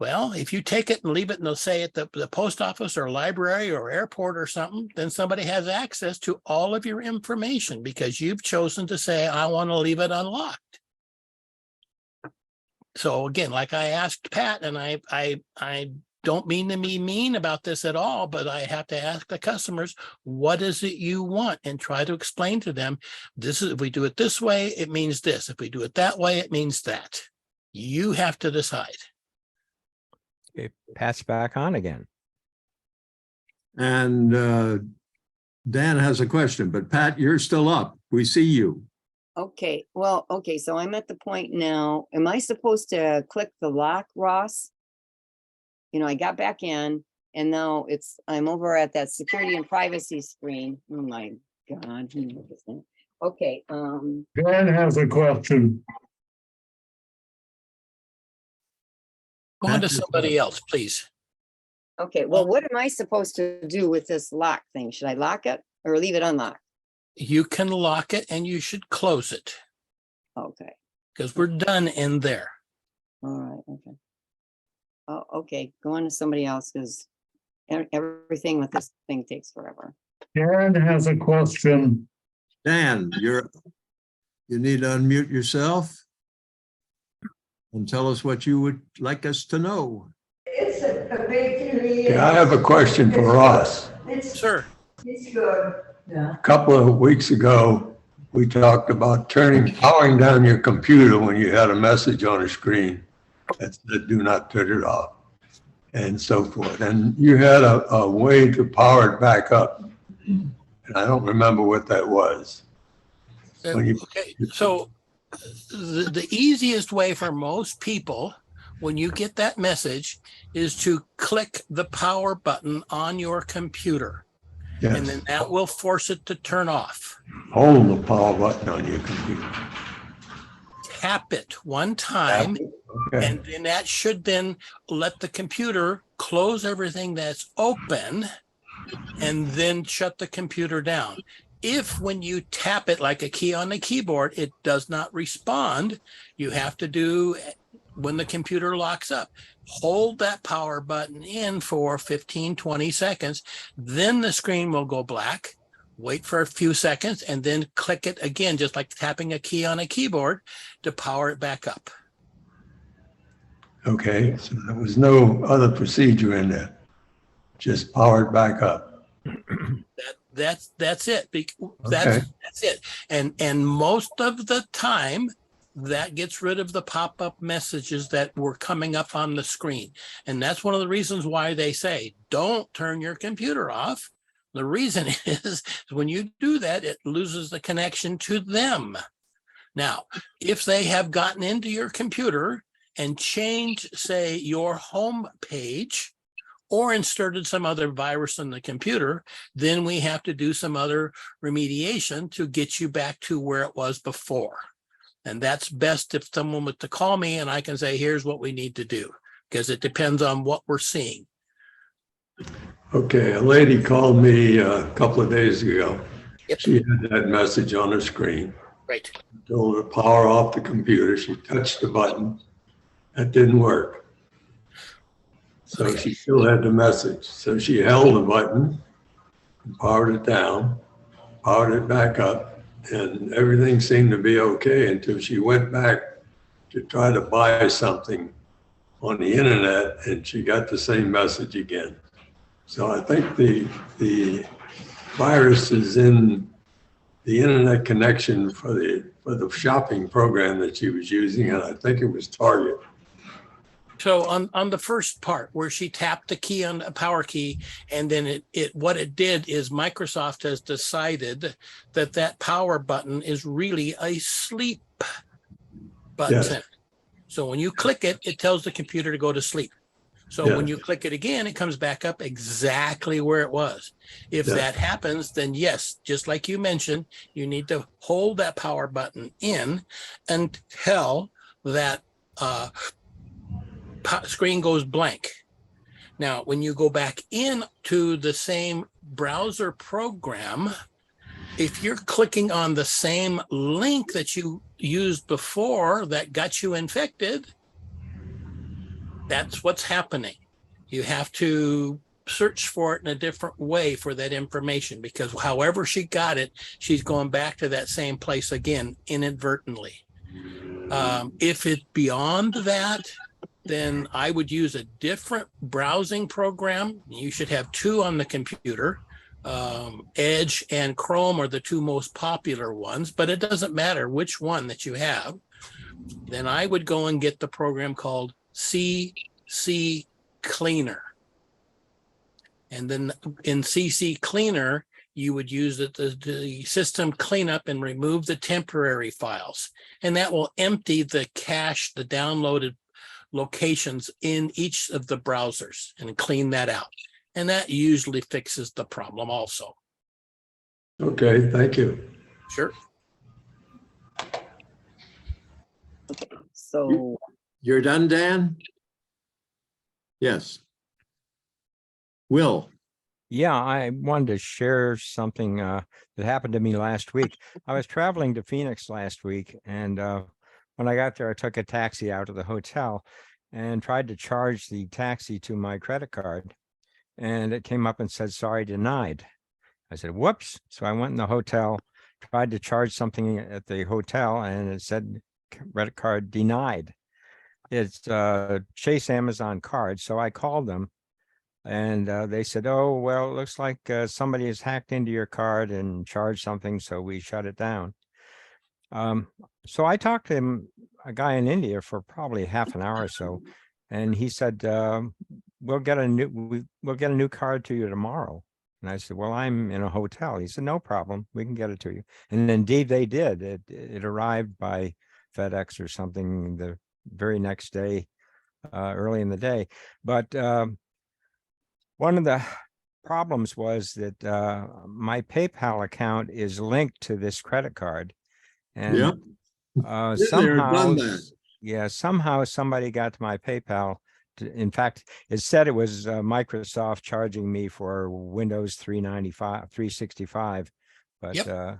Well, if you take it and leave it, and they'll say at the post office or library or airport or something, then somebody has access to all of your information because you've chosen to say, I want to leave it unlocked. So again, like I asked Pat, and I don't mean to be mean about this at all, but I have to ask the customers, what is it you want? And try to explain to them, this is, if we do it this way, it means this. If we do it that way, it means that. You have to decide. Okay, Pat's back on again. And Dan has a question, but Pat, you're still up. We see you. Okay, well, okay, so I'm at the point now. Am I supposed to click the lock, Ross? You know, I got back in and now I'm over at that security and privacy screen. Oh my God. Okay, Dan has a question. Go on to somebody else, please. okay, well, what am I supposed to do with this lock thing? Should I lock it or leave it unlocked? You can lock it and you should close it Okay, because we're done in there. all right, okay. Oh, okay, go on to somebody else because everything with this thing takes forever. Dan has a question. Dan, you need to unmute yourself and tell us what you would like us to know. It's a bakery. Yeah, I have a question for Ross. Sir. It's good. Yeah. A couple of weeks ago, we talked about powering down your computer when you had a message on a screen that said, do not turn it off, and so forth. And you had a way to power it back up. And I don't remember what that was. Okay, so the easiest way for most people, when you get that message, is to click the power button on your computer. Yes. And then that will force it to turn off. Hold the power button on your computer. Tap it one time, Okay. and then that should then let the computer close everything that's open and then shut the computer down. If when you tap it like a key on the keyboard, it does not respond, you have to do when the computer locks up. Hold that power button in for 15, 20 seconds. Then the screen will go black. Wait for a few seconds and then click it again, just like tapping a key on a keyboard to power it back up. Okay, so there was no other procedure in there. Just power it back up. That's it. Okay. That's it. And most of the time, that gets rid of the pop-up messages that were coming up on the screen. And that's one of the reasons why they say, don't turn your computer off. The reason is when you do that, it loses the connection to them. Now, if they have gotten into your computer and changed, say, your home page, or inserted some other virus in the computer, then we have to do some other remediation to get you back to where it was before. And that's best if someone were to call me and I can say, here's what we need to do, because it depends on what we're seeing. Okay, a lady called me a couple of days ago. Yep. She had that message on her screen. Right. Told her to power off the computer. She touched the button. That didn't work. So she still had the message. So she held the button, and powered it down, powered it back up, and everything seemed to be okay until she went back to try to buy something on the internet, and she got the same message again. So I think the virus is in the internet connection for the shopping program that she was using, and I think it was Target. So on the first part where she tapped the key on the power key, and then what it did is Microsoft has decided that power button is really a sleep button. Yes. So when you click it, it tells the computer to go to sleep. So Yeah. when you click it again, it comes back up exactly where it was. If Yeah. that happens, then yes, just like you mentioned, you need to hold that power button in until that screen goes blank. Now, when you go back into the same browser program, if you're clicking on the same link that you used before that got you infected, that's what's happening. You have to search for it in a different way for that information, because however she got it, she's going back to that same place again inadvertently. If it's beyond that, then I would use a different browsing program. You should have two on the computer. Edge and Chrome are the two most popular ones, but it doesn't matter which one that you have. Then I would go and get the program called CC Cleaner. And then in CC Cleaner, you would use the system cleanup and remove the temporary files. And that will empty the cache, the downloaded locations in each of the browsers and clean that out. And that usually fixes the problem also. Okay, thank you. Sure. So You're done, Dan? Yes. Will. Yeah, I wanted to share something that happened to me last week. I was traveling to Phoenix last week, and when I got there, I took a taxi out of the hotel and tried to charge the taxi to my credit card. And it came up and said, sorry, denied. I said, whoops. So I went in the hotel, tried to charge something at the hotel, and it said credit card denied. It's Chase Amazon card. So I called them. And they said, oh, well, it looks like somebody has hacked into your card and charged something, so we shut it down. So I talked to him, a guy in India, for probably half an hour or so, and he said, we'll get a new card to you tomorrow. And I said, well, I'm in a hotel. He said, no problem, we can get it to you. And indeed they did. It arrived by FedEx or something the very next day, early in the day. But one of the problems was that my PayPal account is linked to this credit card. And Yeah. somehow somebody got to my PayPal. In fact, it said it was Microsoft charging me for Windows 365. But Yep.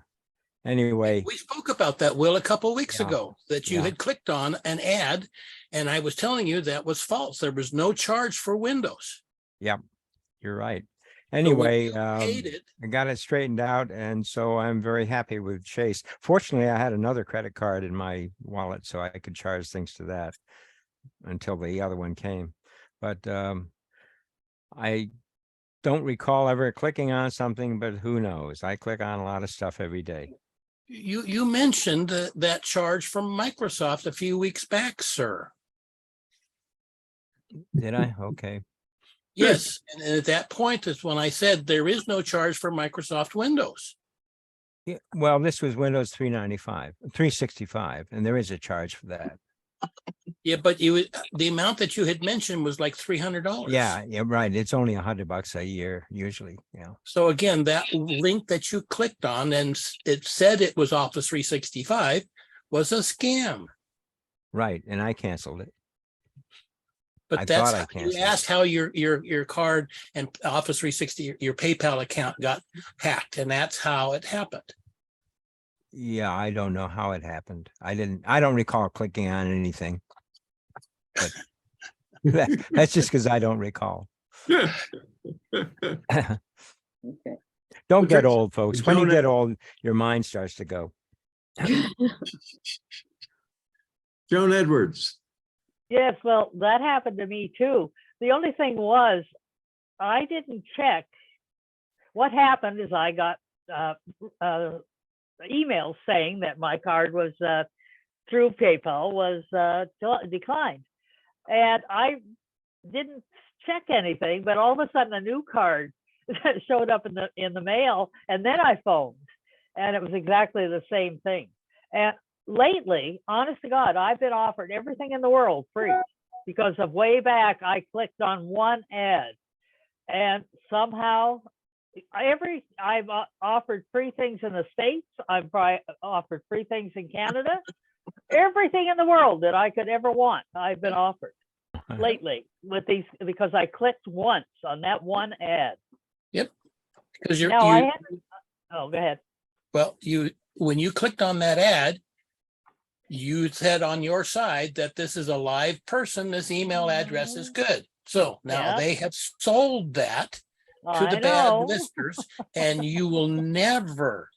Anyway. We spoke about that, Will, a couple of weeks ago, that you had clicked on an ad, and I was telling you that was false. There was no charge for Windows. Yep. You're right. Anyway, paid it. I got it straightened out, and so I'm very happy with Chase. Fortunately, I had another credit card in my wallet, so I could charge things to that until the other one came. But I don't recall ever clicking on something, but who knows? I click on a lot of stuff every day. You mentioned that charge from Microsoft a few weeks back, sir. Did I? Okay. Yes, and at that point is when I said there is no charge for Microsoft Windows. Yeah, well, this was Windows 365, and there is a charge for that. Yeah, but the amount that you had mentioned was like $300. Yeah, right. It's only $100 a year usually. Yeah. So again, that link that you clicked on and it said it was Office 365 was a scam. Right, and I canceled it. But that's how you asked how your card and Office 360, your PayPal account got hacked, and that's how it happened. Yeah, I don't know how it happened. I don't recall clicking on anything. But that's just because I don't recall. okay. Don't get old, folks. When you get old, your mind starts to go. Joan Edwards. Yes, well, that happened to me too. The only thing was, I didn't check. What happened is I got emails saying that my card was through PayPal was declined, and I didn't check anything. But all of a sudden, a new card showed up in the mail, and then I phoned, and it was exactly the same thing. And lately, honest to God, I've been offered everything in the world free because of way back I clicked on one ad, and somehow I've offered free things in the States. I've offered free things in Canada. Everything in the world that I could ever want, I've been offered lately with these because I clicked once on that one ad. Yep. Because oh, go ahead. Well, when you clicked on that ad, you said on your side that this is a live person, this email address is good. So now they have sold that to the bad listers, and you will never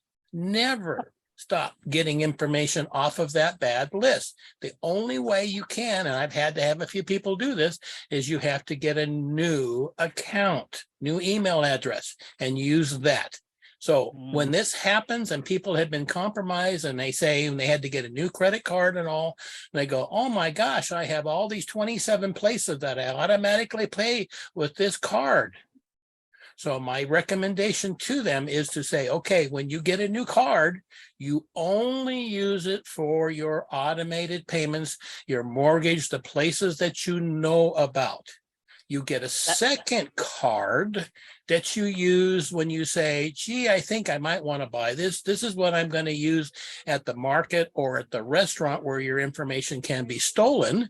stop getting information off of that bad list. The only way you can, and I've had to have a few people do this, is you have to get a new account, new email address, and use that. So when this happens and people have been compromised and they say, and they had to get a new credit card and all, and they go, oh my gosh, I have all these 27 places that I automatically pay with this card. So my recommendation to them is to say, okay, when you get a new card, you only use it for your automated payments, your mortgage, the places that you know about. You get a second card that you use when you say, gee, I think I might want to buy this. This is what I'm going to use at the market or at the restaurant where your information can be stolen.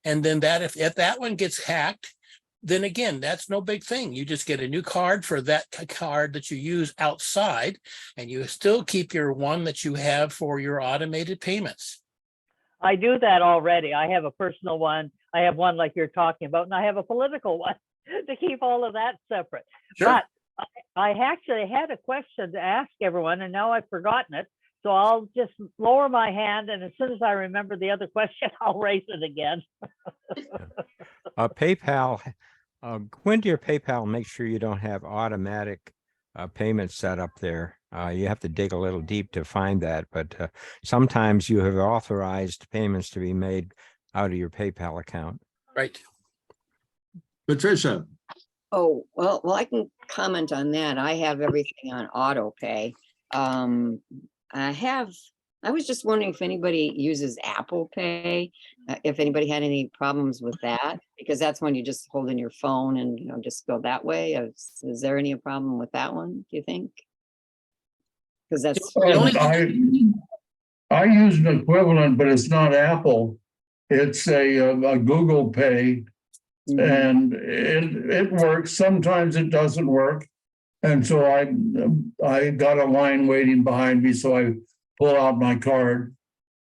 And then that if that one gets hacked, then again, that's no big thing. You just get a new card for that card that you use outside, and you still keep your one that you have for your automated payments. I do that already. I have a personal one. I have one like you're talking about, and I have a political one to keep all of that separate. Sure. But I actually had a question to ask everyone, and now I've forgotten it. So I'll just lower my hand, and as soon as I remember the other question, I'll raise it again. PayPal, go into your PayPal, make sure you don't have automatic payments set up there. You have to dig a little deep to find that, but sometimes you have authorized payments to be made out of your PayPal account. Right. Patricia, Oh, well, I can comment on that. I have everything on auto pay. I was just wondering if anybody uses Apple Pay, if anybody had any problems with that, because that's when you just hold in your phone and, just go that way. Is there any problem with that one, do you think? Because that's. I use an equivalent, but it's not Apple. It's a Google Pay, and it works. Sometimes it doesn't work. And so I got a line waiting behind me, so I pull out my card,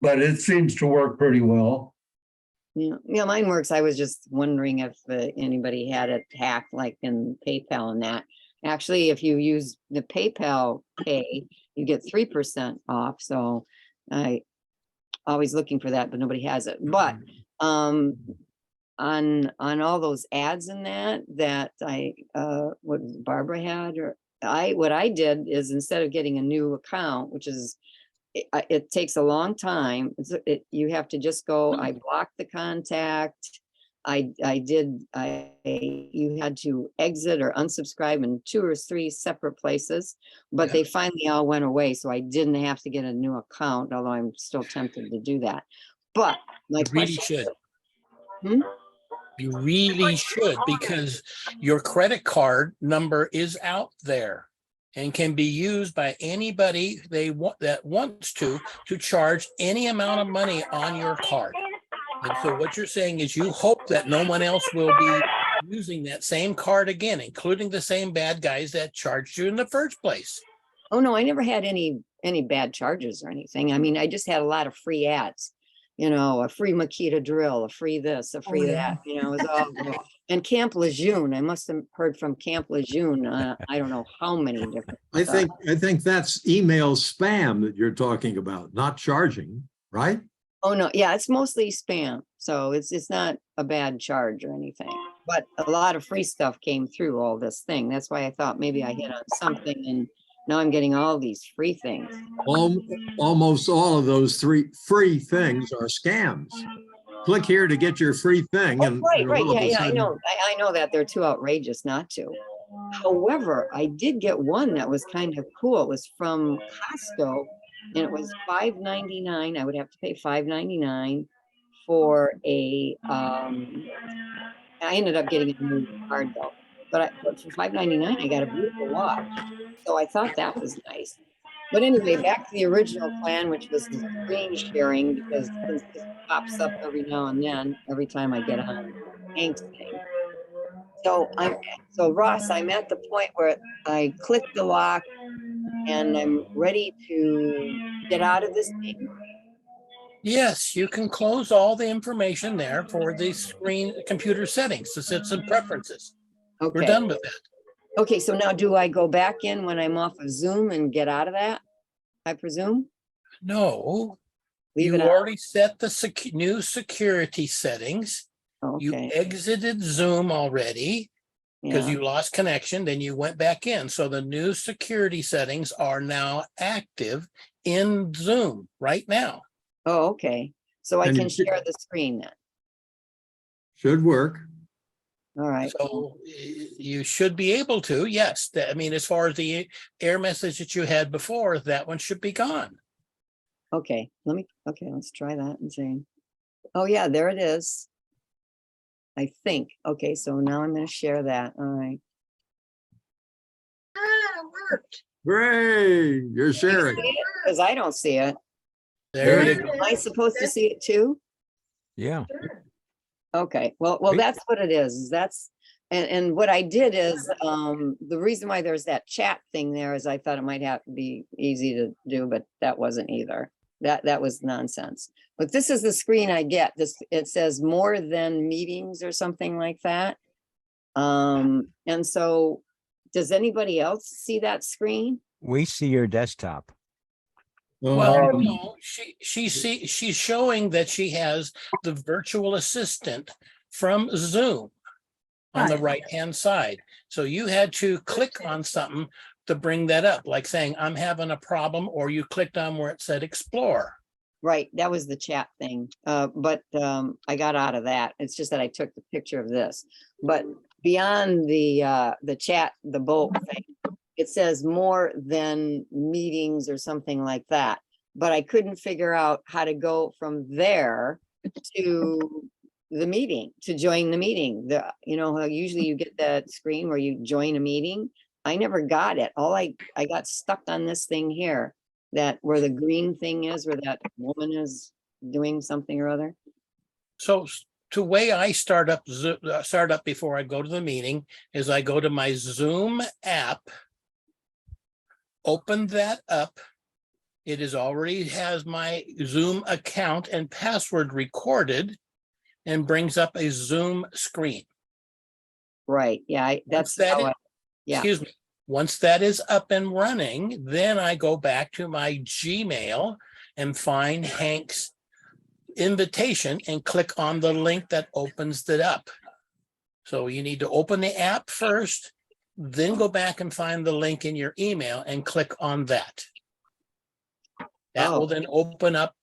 but it seems to work pretty well. Yeah, mine works. I was just wondering if anybody had it hacked like in PayPal and that. Actually, if you use the PayPal Pay, you get 3% off. So I always looking for that, but nobody has it. But on all those ads in that what Barbara had, or what I did is, instead of getting a new account, which is it takes a long time, you have to just go, I blocked the contact. You had to exit or unsubscribe in 2 or 3 separate places, but they finally all went away. So I didn't have to get a new account, although I'm still tempted to do that. But my You really should. You really should, because your credit card number is out there and can be used by anybody that wants to charge any amount of money on your card. And so what you're saying is you hope that no one else will be using that same card again, including the same bad guys that charged you in the first place. Oh, no, I never had any bad charges or anything. I mean, I just had a lot of free ads, a free Makita drill, a free this, a free that, it was all. And Camp Lejeune, I must have heard from Camp Lejeune. I don't know how many different. I think that's email spam that you're talking about, not charging, right? Oh, no. Yeah, it's mostly spam. So it's not a bad charge or anything, but a lot of free stuff came through all this thing. That's why I thought maybe I hit on something, and now I'm getting all these free things. Almost all of those 3 free things are scams. Click here to get your free thing. And Right. Yeah, I know. I know that they're too outrageous not to. However, I did get one that was kind of cool. It was from Costco, and it was $5.99. I would have to pay $5.99 for a. I ended up getting a new card though, but for $5.99, I got a beautiful watch. So I thought that was nice. But anyway, back to the original plan, which was the screen sharing, because this pops up every now and then, every time I get on Hank's thing. So Ross, I'm at the point where I click the lock and I'm ready to get out of this thing. Yes, you can close all the information there for the screen computer settings to set some preferences. Okay. We're done with that. Okay, so now do I go back in when I'm off of Zoom and get out of that, I presume? No, Leave you it out? already set the new security settings. Okay. You exited Zoom already because you lost connection, then you went back in. So the new security settings are now active in Zoom right now. Oh, okay. So I And can you should- share the screen then. Should work. All right. So you should be able to, yes. I mean, as far as the error message that you had before, that one should be gone. Okay, let's try that and see. Oh, yeah, there it is. I think. Okay, so now I'm going to share that. All right. Ah, it worked. Great, you're sharing. Because I don't see it. There you There go. it Am I is. supposed to see it too? Yeah. Sure. Okay, well, Great. that's what it is. And what I did is, the reason why there's that chat thing there is I thought it might have to be easy to do, but that wasn't either. That was nonsense. But this is the screen I get. It says more than meetings or something like that. And so does anybody else see that screen? We see your desktop. Well, Um, no, she's showing that she has the virtual assistant from Zoom on the right-hand side. So you had to click on something to bring that up, like saying, I'm having a problem, or you clicked on where it said explore. Right, that was the chat thing. But I got out of that. It's just that I took the picture of this. But beyond the chat, the bulk thing, it says more than meetings or something like that. But I couldn't figure out how to go from there to the meeting, to join the meeting. You know, how usually you get that screen where you join a meeting. I never got it. I got stuck on this thing here, that where the green thing is, where that woman is doing something or other. So the way I start up before I go to the meeting is I go to my Zoom app, open that up. It is already has my Zoom account and password recorded and brings up a Zoom screen. Right, yeah, that's That how is- I, yeah. Excuse me. Once that is up and running, then I go back to my Gmail and find Hank's invitation and click on the link that opens it up. So you need to open the app first, then go back and find the link in your email and click on that. That will then open up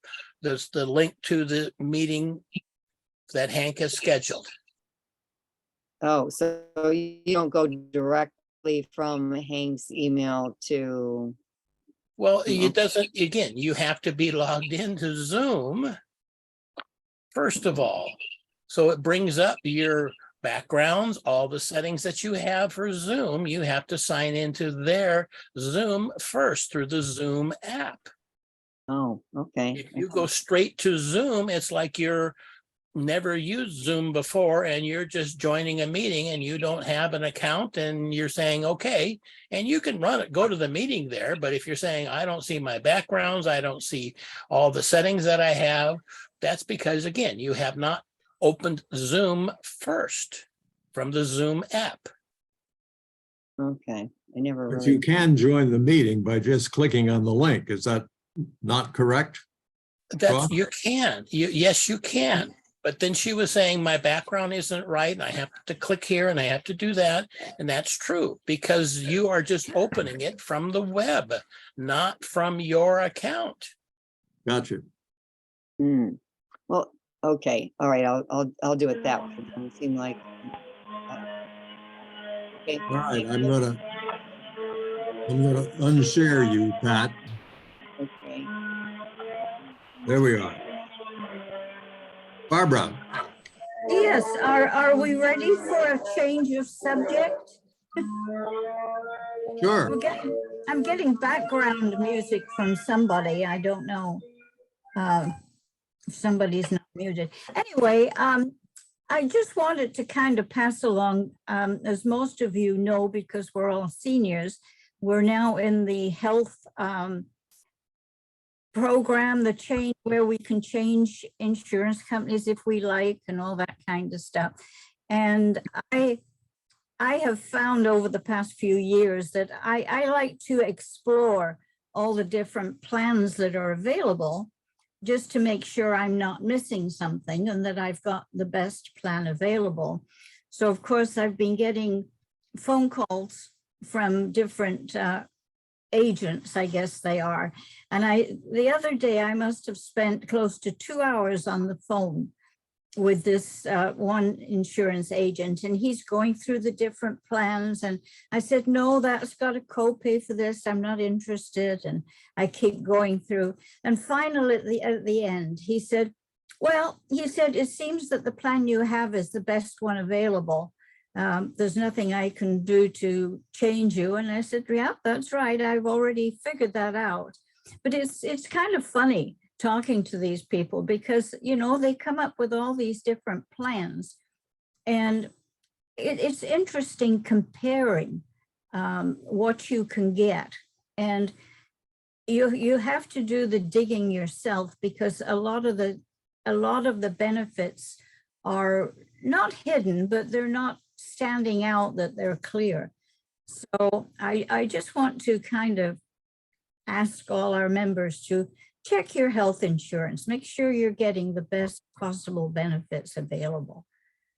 the link to the meeting that Hank has scheduled. Oh, so you don't go directly from Hank's email to, Well, No. it doesn't, again, you have to be logged into Zoom first of all. So it brings up your backgrounds, all the settings that you have for Zoom. You have to sign into their Zoom first through the Zoom app. oh, okay. If you go straight to Zoom, it's like you're never used Zoom before and you're just joining a meeting and you don't have an account and you're saying, okay, and you can run it, go to the meeting there. But if you're saying, I don't see my backgrounds, I don't see all the settings that I have, that's because, again, you have not opened Zoom first from the Zoom app. Okay, I never But really. you can join the meeting by just clicking on the link. Is that not correct? That's, you can, yes, you can. But then she was saying my background isn't right and I have to click here and I have to do that. And that's true because you are just opening it from the web, not from your account. Gotcha. Well, okay, all right, I'll do it that way. It doesn't seem like. Okay. All right, I'm gonna unshare you, Pat. Okay. There we are. Barbara. Yes, are we ready for a change of subject? Sure. I'm getting background music from somebody. I don't know. If somebody's not muted. Anyway, I just wanted to kind of pass along, as most of you know, because we're all seniors, we're now in the health program, the change where we can change insurance companies if we like and all that kind of stuff. And I have found over the past few years that I like to explore all the different plans that are available just to make sure I'm not missing something and that I've got the best plan available. So of course I've been getting phone calls from different agents, I guess they are. And the other day I must have spent close to 2 hours on the phone with this one insurance agent, and he's going through the different plans. And I said, no, that's got a copay for this. I'm not interested. And I keep going through. And finally, at the end, he said, well, he said, it seems that the plan you have is the best one available. There's nothing I can do to change you. And I said, yeah, that's right. I've already figured that out. But it's kind of funny talking to these people because, you know, they come up with all these different plans. And it's interesting comparing what you can get. And you have to do the digging yourself, because a lot of the benefits are not hidden, but they're not standing out that they're clear. So I just want to kind of ask all our members to check your health insurance, make sure you're getting the best possible benefits available.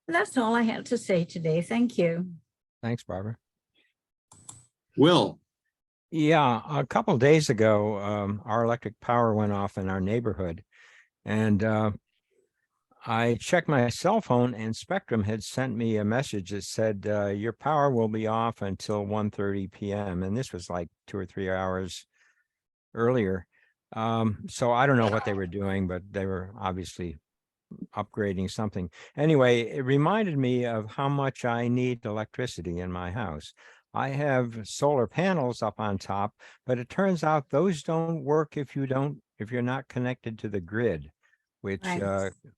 And that's all I had to say today. Thank you. Thanks, Barbara. Will. Yeah, a couple of days ago, our electric power went off in our neighborhood, and I checked my cell phone, and Spectrum had sent me a message that said, your power will be off until 1:30 p.m. And this was like 2 or 3 hours earlier. So I don't know what they were doing, but they were obviously upgrading something. Anyway, it reminded me of how much I need electricity in my house. I have solar panels up on top, but it turns out those don't work if you're not connected to the grid, which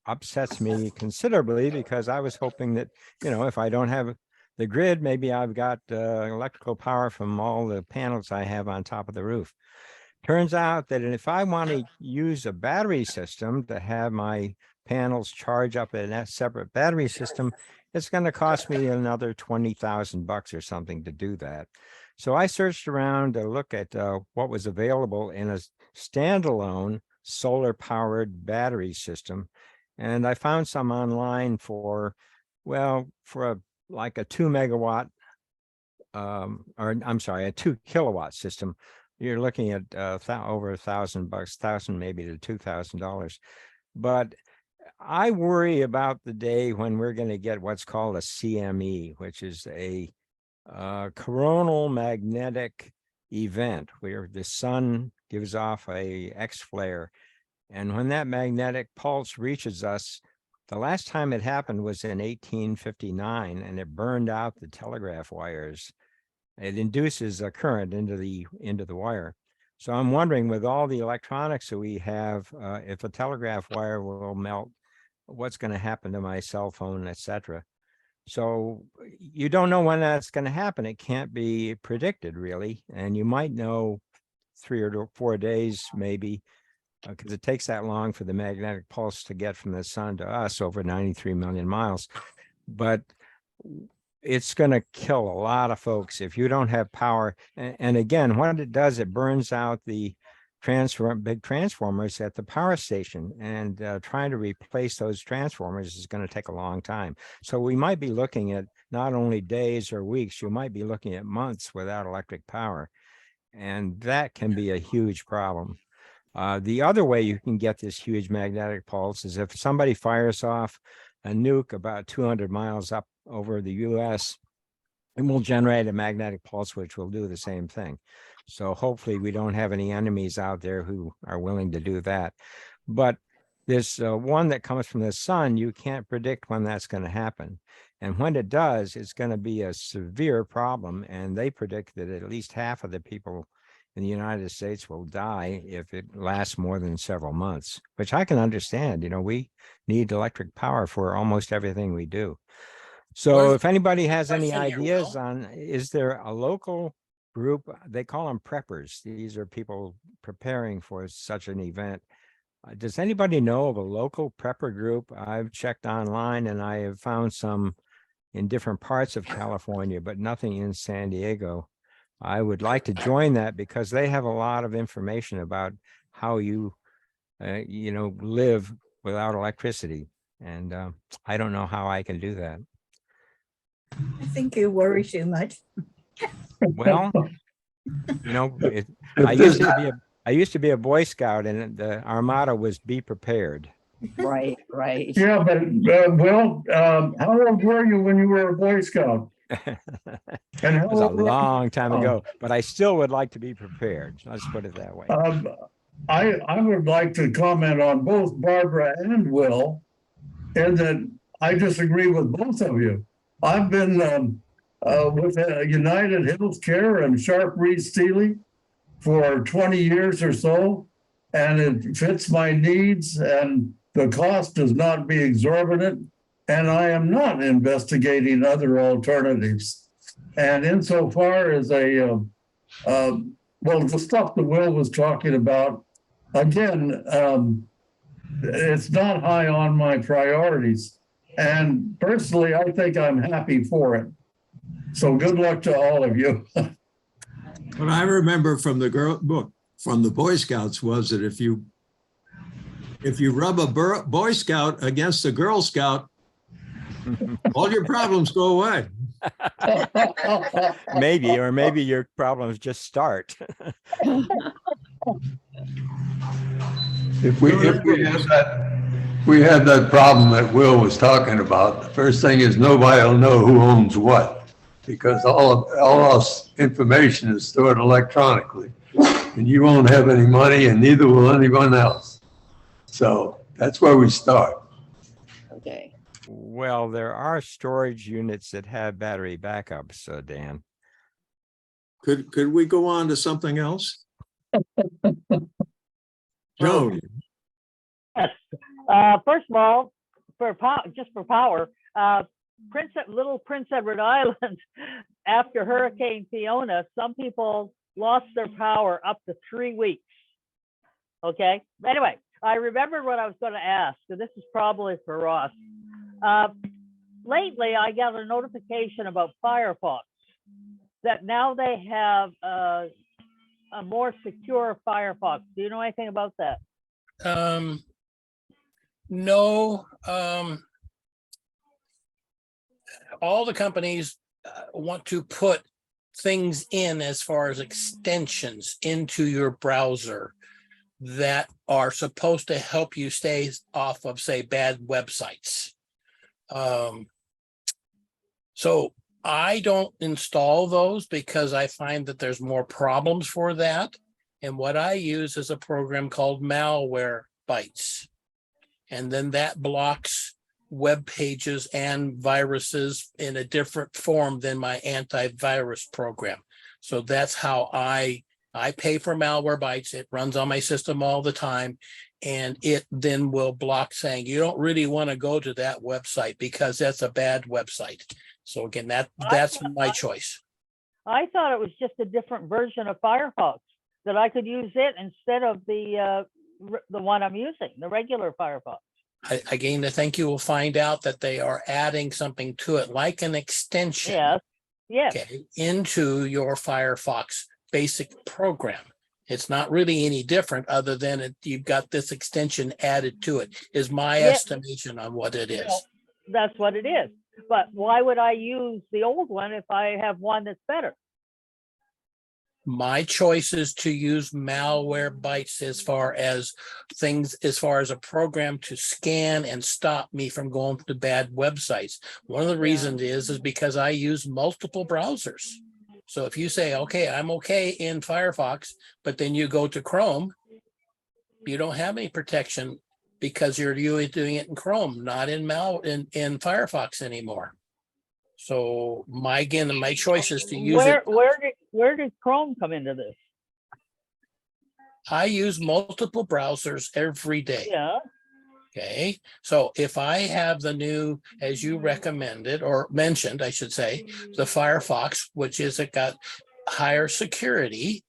upsets me considerably, because I was hoping that, you know, if I don't have the grid, maybe I've got electrical power from all the panels I have on top of the roof. Turns out that if I want to use a battery system to have my panels charge up in that separate battery system, it's going to cost me another $20,000 or something to do that. So I searched around to look at what was available in a standalone solar powered battery system. And I found some online for, well, for like a 2 megawatt, or I'm sorry, a 2 kilowatt system. You're looking at over $1,000, $1,000 maybe to $2,000. But I worry about the day when we're going to get what's called a CME, which is a coronal magnetic event where the sun gives off a X flare. And when that magnetic pulse reaches us, the last time it happened was in 1859, and it burned out the telegraph wires. It induces a current into the wire. So I'm wondering, with all the electronics that we have, if a telegraph wire will melt, what's going to happen to my cell phone, etc. So you don't know when that's going to happen. It can't be predicted, really. And you might know 3 or 4 days, maybe, because it takes that long for the magnetic pulse to get from the sun to us, over 93 million miles. But it's going to kill a lot of folks if you don't have power. And again, what it does, it burns out the big transformers at the power station, and trying to replace those transformers is going to take a long time. So we might be looking at not only days or weeks, you might be looking at months without electric power. And that can be a huge problem. The other way you can get this huge magnetic pulse is if somebody fires off a nuke about 200 miles up over the US, it will generate a magnetic pulse, which will do the same thing. So hopefully we don't have any enemies out there who are willing to do that. But this one that comes from the sun, you can't predict when that's going to happen. And when it does, it's going to be a severe problem. And they predict that at least half of the people in the United States will die if it lasts more than several months, which I can understand. You know, we need electric power for almost everything we do. So if anybody has any ideas on, is there a local group, they call them preppers. These are people preparing for such an event. Does anybody know of a local prepper group? I've checked online and I have found some in different parts of California, but nothing in San Diego. I would like to join that because they have a lot of information about how you, you know, live without electricity. And I don't know how I can do that. I think you worry too much. Well, you know, I used to be a Boy Scout, and our motto was "Be prepared." Right, right. Yeah, but, Will, how old were you when you were a Boy Scout? And It how was a old were you long time now? ago, but I still would like to be prepared. Let's put it that way. I would like to comment on both Barbara and Will, in that I disagree with both of you. I've been with United Healthcare and Sharp Reed Steely for 20 years or so, and it fits my needs, and the cost does not be exorbitant, and I am not investigating other alternatives. And insofar as well, the stuff that Will was talking about, again, it's not high on my priorities. And personally, I think I'm happy for it. So good luck to all of you. What I remember from the book, from the Boy Scouts, was that if you rub a Boy Scout against a Girl Scout, all your problems go away. Maybe, or maybe your problems just start. If we had that problem that Will was talking about, the first thing is nobody will know who owns what, because all our information is stored electronically, and you won't have any money, and neither will anyone else. So that's where we start. Okay. Well, there are storage units that have battery backups, Dan. Could we go on to something else? Joan. Yes. First of all, just for power, Little Prince Edward Island, after Hurricane Fiona, some people lost their power up to 3 weeks. Okay. Anyway, I remembered what I was going to ask, so this is probably for Ross. Lately, I got a notification about Firefox that now they have a more secure Firefox. Do you know anything about that? No. All the companies want to put things in as far as extensions into your browser that are supposed to help you stay off of, say, bad websites. So I don't install those because I find that there's more problems for that. And what I use is a program called Malware Bytes. And then that blocks web pages and viruses in a different form than my antivirus program. So that's how I pay for Malware Bytes. It runs on my system all the time. And it then will block saying, you don't really want to go to that website because that's a bad website. So again, that's my choice. I thought it was just a different version of Firefox, that I could use it instead of the one I'm using, the regular Firefox. Again, I think you will find out that they are adding something to it, like an extension. Yes. Okay, into your Firefox basic program. It's not really any different other than you've got this extension added to it, is my estimation on what it is. Well, that's what it is. But why would I use the old one if I have one that's better? My choice is to use Malware Bytes as far as a program to scan and stop me from going to bad websites. One of the reasons is because I use multiple browsers. So if you say, okay, I'm okay in Firefox, but then you go to Chrome, you don't have any protection because you're doing it in Chrome, not in Firefox anymore. So my choice is to use it. Where did Chrome come into this? I use multiple browsers every day. Yeah. Okay. So if I have the new, as you recommended or mentioned, I should say, the Firefox, which is got higher security.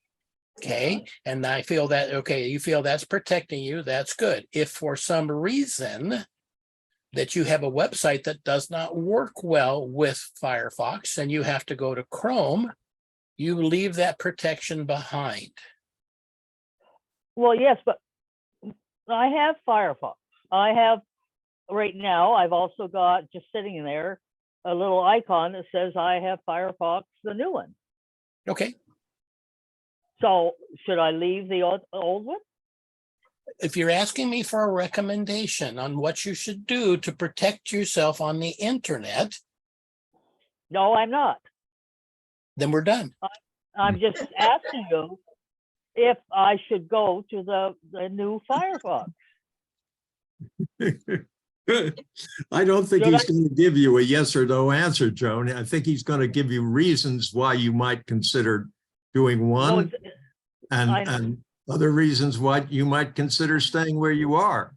Okay. And I feel that, okay, you feel that's protecting you. That's good. If for some reason that you have a website that does not work well with Firefox and you have to go to Chrome, you leave that protection behind. Well, yes, but I have Firefox. I have right now, I've also got just sitting in there a little icon that says I have Firefox, the new one. Okay. So should I leave the old one? if you're asking me for a recommendation on what you should do to protect yourself on the internet, No, I'm not. then we're done. I'm just asking you if I should go to the new Firefox. I don't think Should he's I- going to give you a yes or no answer, Joan. I think he's going to give you reasons why you might consider doing Well, one I know. and other reasons why you might consider staying where you are.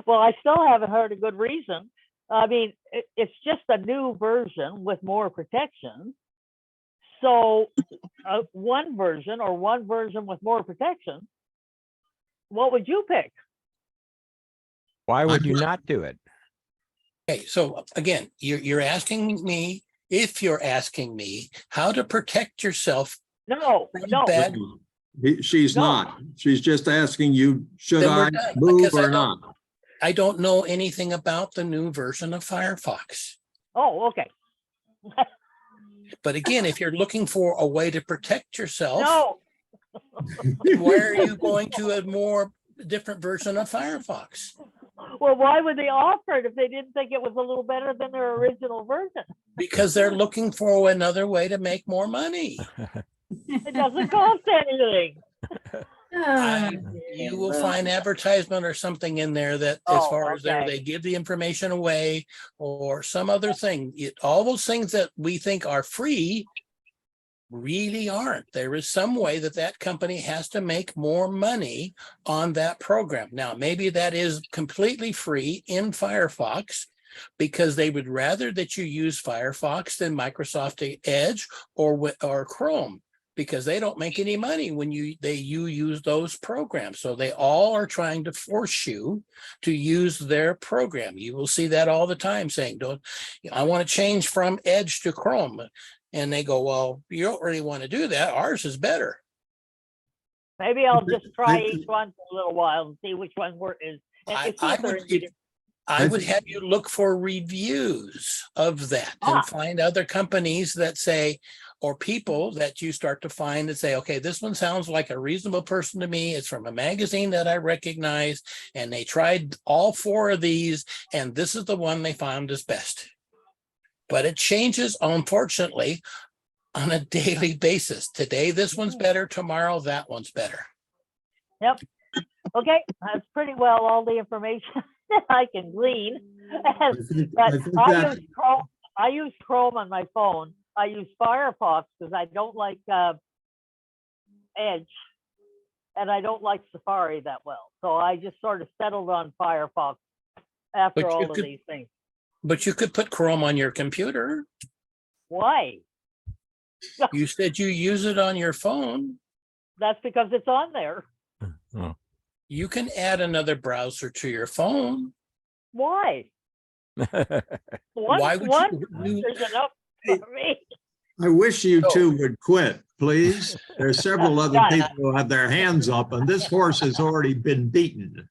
Well, I still haven't heard a good reason. I mean, it's just a new version with more protection. So one version with more protection, what would you pick? Why would I'm you not- not do it? Okay, so again, you're asking me, if you're asking me how to protect yourself No, from no. bad, She's No. not. She's just asking you, should Then we're I done, move because I or not? I don't know anything about the new version of Firefox. Oh, okay. But again, if you're looking for a way to protect yourself, No, where are you going to a more different version of Firefox? well, why would they offer it if they didn't think it was a little better than their original version? Because they're looking for another way to make more money. It doesn't cost anything. You will find advertisement or something in there that as Oh, far as okay. they give the information away or some other thing. All those things that we think are free really aren't. There is some way that that company has to make more money on that program. Now, maybe that is completely free in Firefox because they would rather that you use Firefox than Microsoft Edge or Chrome, because they don't make any money when you use those programs. So they all are trying to force you to use their program. You will see that all the time saying, I want to change from Edge to Chrome. And they go, well, you don't really want to do that. Ours is better. Maybe I'll just try each one for a little while and see which one is. And see if they're any I would have you look for reviews of that and find other companies that say, or people that you start to find that say, okay, this one sounds like a reasonable person to me. It's from a magazine that I recognize, and they tried all 4 of these, and this is the one they found is best. But it changes, unfortunately, on a daily basis. Today, this one's better. Tomorrow, that one's better. Yep. Okay, that's pretty well all the information I can glean. But I use Chrome on my phone. I use Firefox because I don't like Edge, and I don't like Safari that well. So I just sort of settled on Firefox after all of these things. But you could put Chrome on your computer. Why? You said you use it on your phone. That's because it's on there. Oh. You can add another browser to your phone. Why? Why would you? There's enough for me. I wish you two would quit, please. There's several other people who have their hands up, and this horse has already been beaten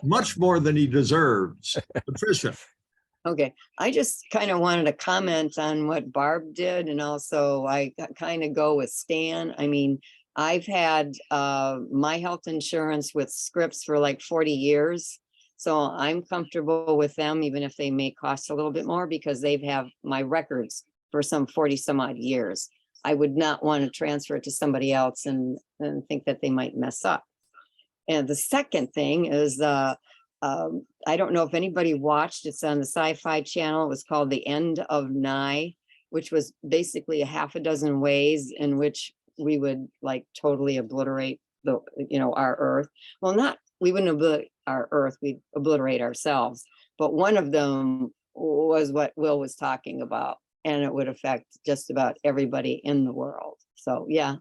much more than he deserves. Patricia. Okay, I just kind of wanted to comment on what Barb did, and also I kind of go with Stan. I mean, I've had my health insurance with Scripps for like 40 years. So I'm comfortable with them, even if they may cost a little bit more, because they've have my records for some 40 some odd years. I would not want to transfer it to somebody else and think that they might mess up. And the second thing is, I don't know if anybody watched, it's on the Sci-Fi Channel. It was called The End of Nye, which was basically a half a dozen ways in which we would like totally obliterate our Earth. Well, we wouldn't obliterate our Earth, we'd obliterate ourselves. But one of them was what Will was talking about, and it would affect just about everybody in the world. So yeah,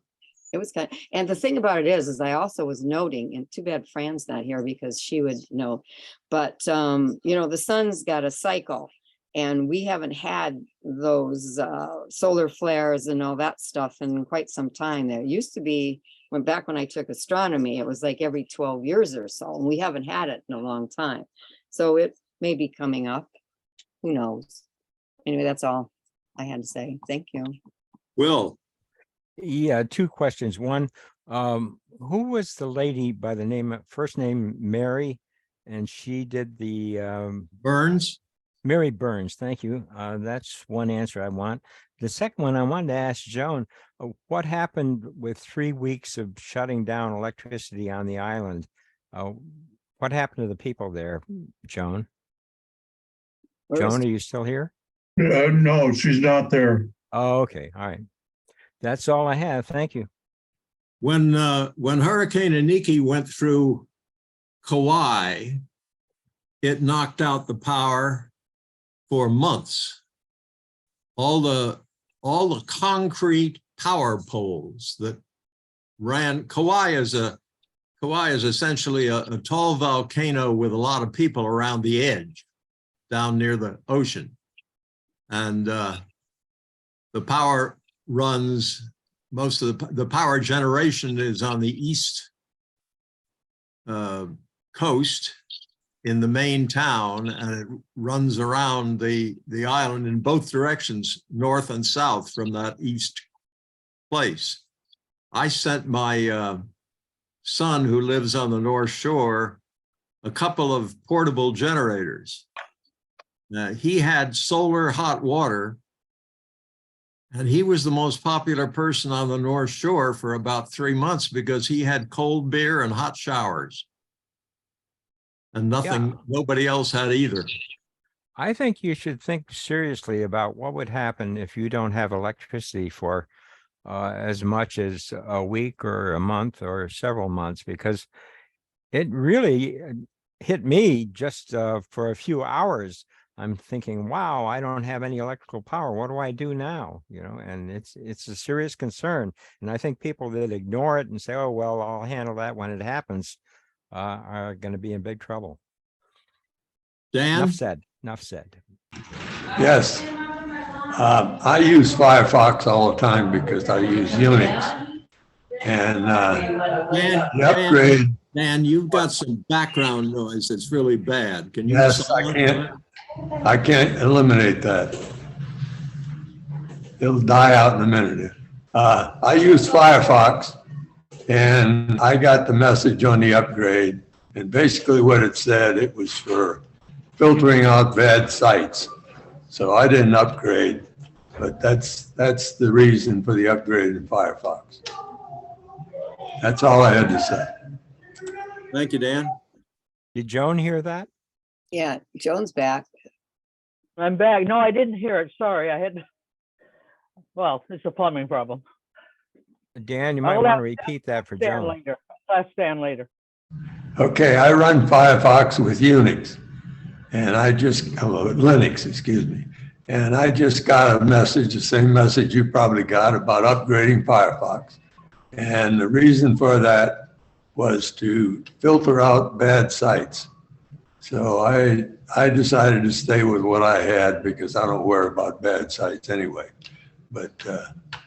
it was kind of, and the thing about it is I also was noting, and too bad Fran's not here because she would know, but the sun's got a cycle, and we haven't had those solar flares and all that stuff in quite some time. There used to be, back when I took astronomy, it was like every 12 years or so, and we haven't had it in a long time. So it may be coming up. Who knows? Anyway, that's all I had to say. Thank you. Will. Yeah, 2 questions. One, Who was the lady by the name, first name Mary? And she did the Burns? Mary Burns, thank you. That's one answer I want. The second one, I wanted to ask Joan, what happened with 3 weeks of shutting down electricity on the island? What happened to the people there, Joan? Joan, are you still here? No, she's not there. Oh, okay, all right. That's all I have. Thank you. When Hurricane Iniki went through Kauai, it knocked out the power for months. All the concrete power poles that ran, Kauai is essentially a tall volcano with a lot of people around the edge down near the ocean. And the power runs, most of the power generation is on the east coast in the main town, and it runs around the island in both directions, north and south from that east place. I sent my son, who lives on the North Shore, a couple of portable generators. He had solar hot water, and he was the most popular person on the North Shore for about 3 months because he had cold beer and hot showers. And nobody else had either. I think you should think seriously about what would happen if you don't have electricity for as much as a week or a month or several months, because it really hit me just for a few hours. I'm thinking, wow, I don't have any electrical power. What do I do now? You know, and it's a serious concern. And I think people that ignore it and say, oh, well, I'll handle that when it happens, are going to be in big trouble. Dan? Enough said. Enough said. Yes. I use Firefox all the time because I use Unix. And the upgrade. Dan, you've got some background noise that's really bad. Can you? Yes, I can't eliminate that. It'll die out in a minute. I use Firefox, and I got the message on the upgrade. And basically what it said, it was for filtering out bad sites. So I didn't upgrade, but that's the reason for the upgrade in Firefox. That's all I had to say. Thank you, Dan. Did Joan hear that? Yeah, Joan's back. I'm back. No, I didn't hear it. Sorry, well, it's a plumbing problem. Dan, you might want to repeat that for Joan. Later. Ask Dan later. Okay, I run Firefox with Unix, and Linux, excuse me. And I just got a message, the same message you probably got, about upgrading Firefox. And the reason for that was to filter out bad sites. So I decided to stay with what I had because I don't worry about bad sites anyway. But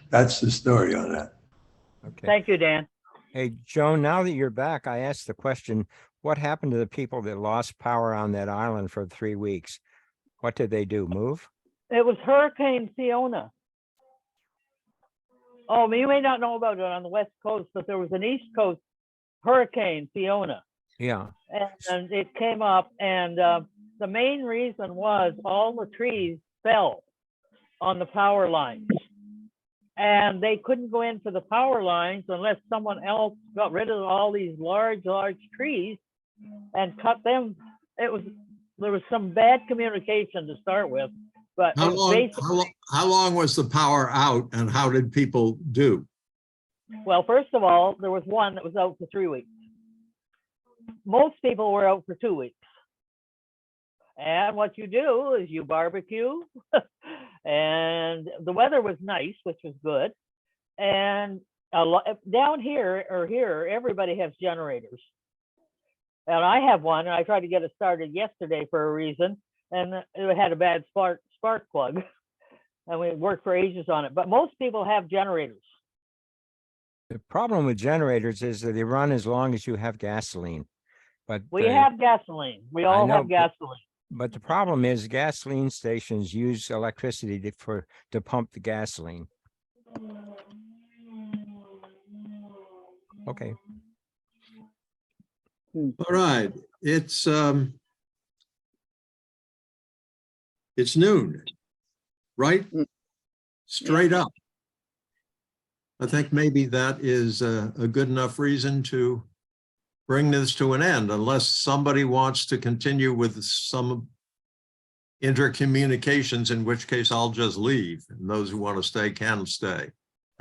that's the story on that. Okay. Thank you, Dan. Hey, Joan, now that you're back, I asked the question, what happened to the people that lost power on that island for 3 weeks? What did they do? Move? It was Hurricane Fiona. Oh, you may not know about it on the West Coast, but there was an East Coast Hurricane Fiona. Yeah. And it came up, and the main reason was all the trees fell on the power lines. And they couldn't go in for the power lines unless someone else got rid of all these large trees and cut them. There was some bad communication to start with, but How long was the power out, and how did people do? Well, first of all, there was one that was out for 3 weeks. Most people were out for 2 weeks. And what you do is you barbecue, and the weather was nice, which was good. And down here or here, everybody has generators. And I have one, and I tried to get it started yesterday for a reason, and it had a bad spark plug, and we worked for ages on it. But most people have generators. The problem with generators is that they run as long as you have gasoline. But we have gasoline. We all have gasoline. But the problem is gasoline stations use electricity to pump the gasoline. Okay. All right, it's noon, right? Straight up. I think maybe that is a good enough reason to bring this to an end, unless somebody wants to continue with some intercommunications, in which case I'll just leave, and those who want to stay can stay.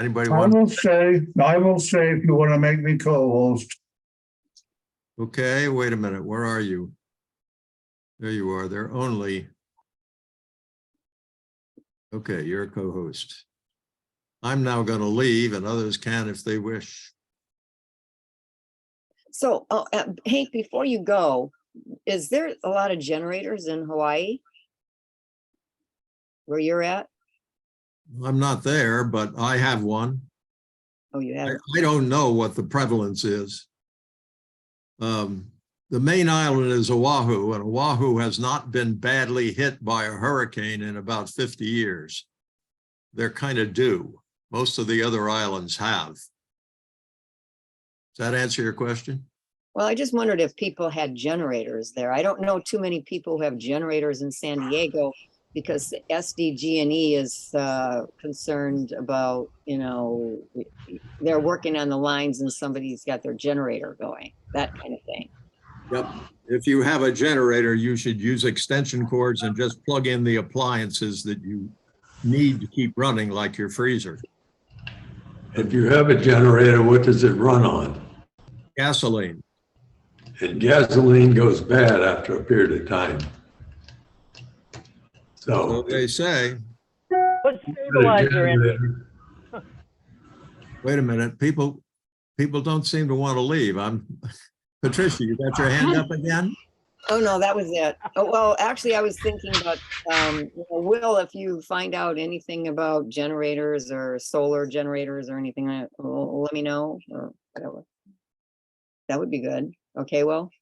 Anybody I want? will stay if you want to make me co-host. Okay, wait a minute, where are you? There you are, they're only. Okay, you're a co-host. I'm now going to leave, and others can if they wish. So, Hank, before you go, is there a lot of generators in Hawaii? Where you're at? I'm not there, but I have one. Oh, you have? I don't know what the prevalence is. The main island is Oahu, and Oahu has not been badly hit by a hurricane in about 50 years. They're kind of due. Most of the other islands have. Does that answer your question? Well, I just wondered if people had generators there. I don't know too many people who have generators in San Diego because SDG&E is concerned about, they're working on the lines and somebody's got their generator going, that kind of thing. Yep. If you have a generator, you should use extension cords and just plug in the appliances that you need to keep running, like your freezer. If you have a generator, what does it run on? Gasoline. And gasoline goes bad after a period of time. So they say. Put stabilizer in. Wait a minute, people don't seem to want to leave. Patricia, you got your hand up again? Oh, no, that was it. Oh, well, actually, I was thinking about, Will, if you find out anything about generators or solar generators or anything, let me know or whatever. That would be good. Okay, well.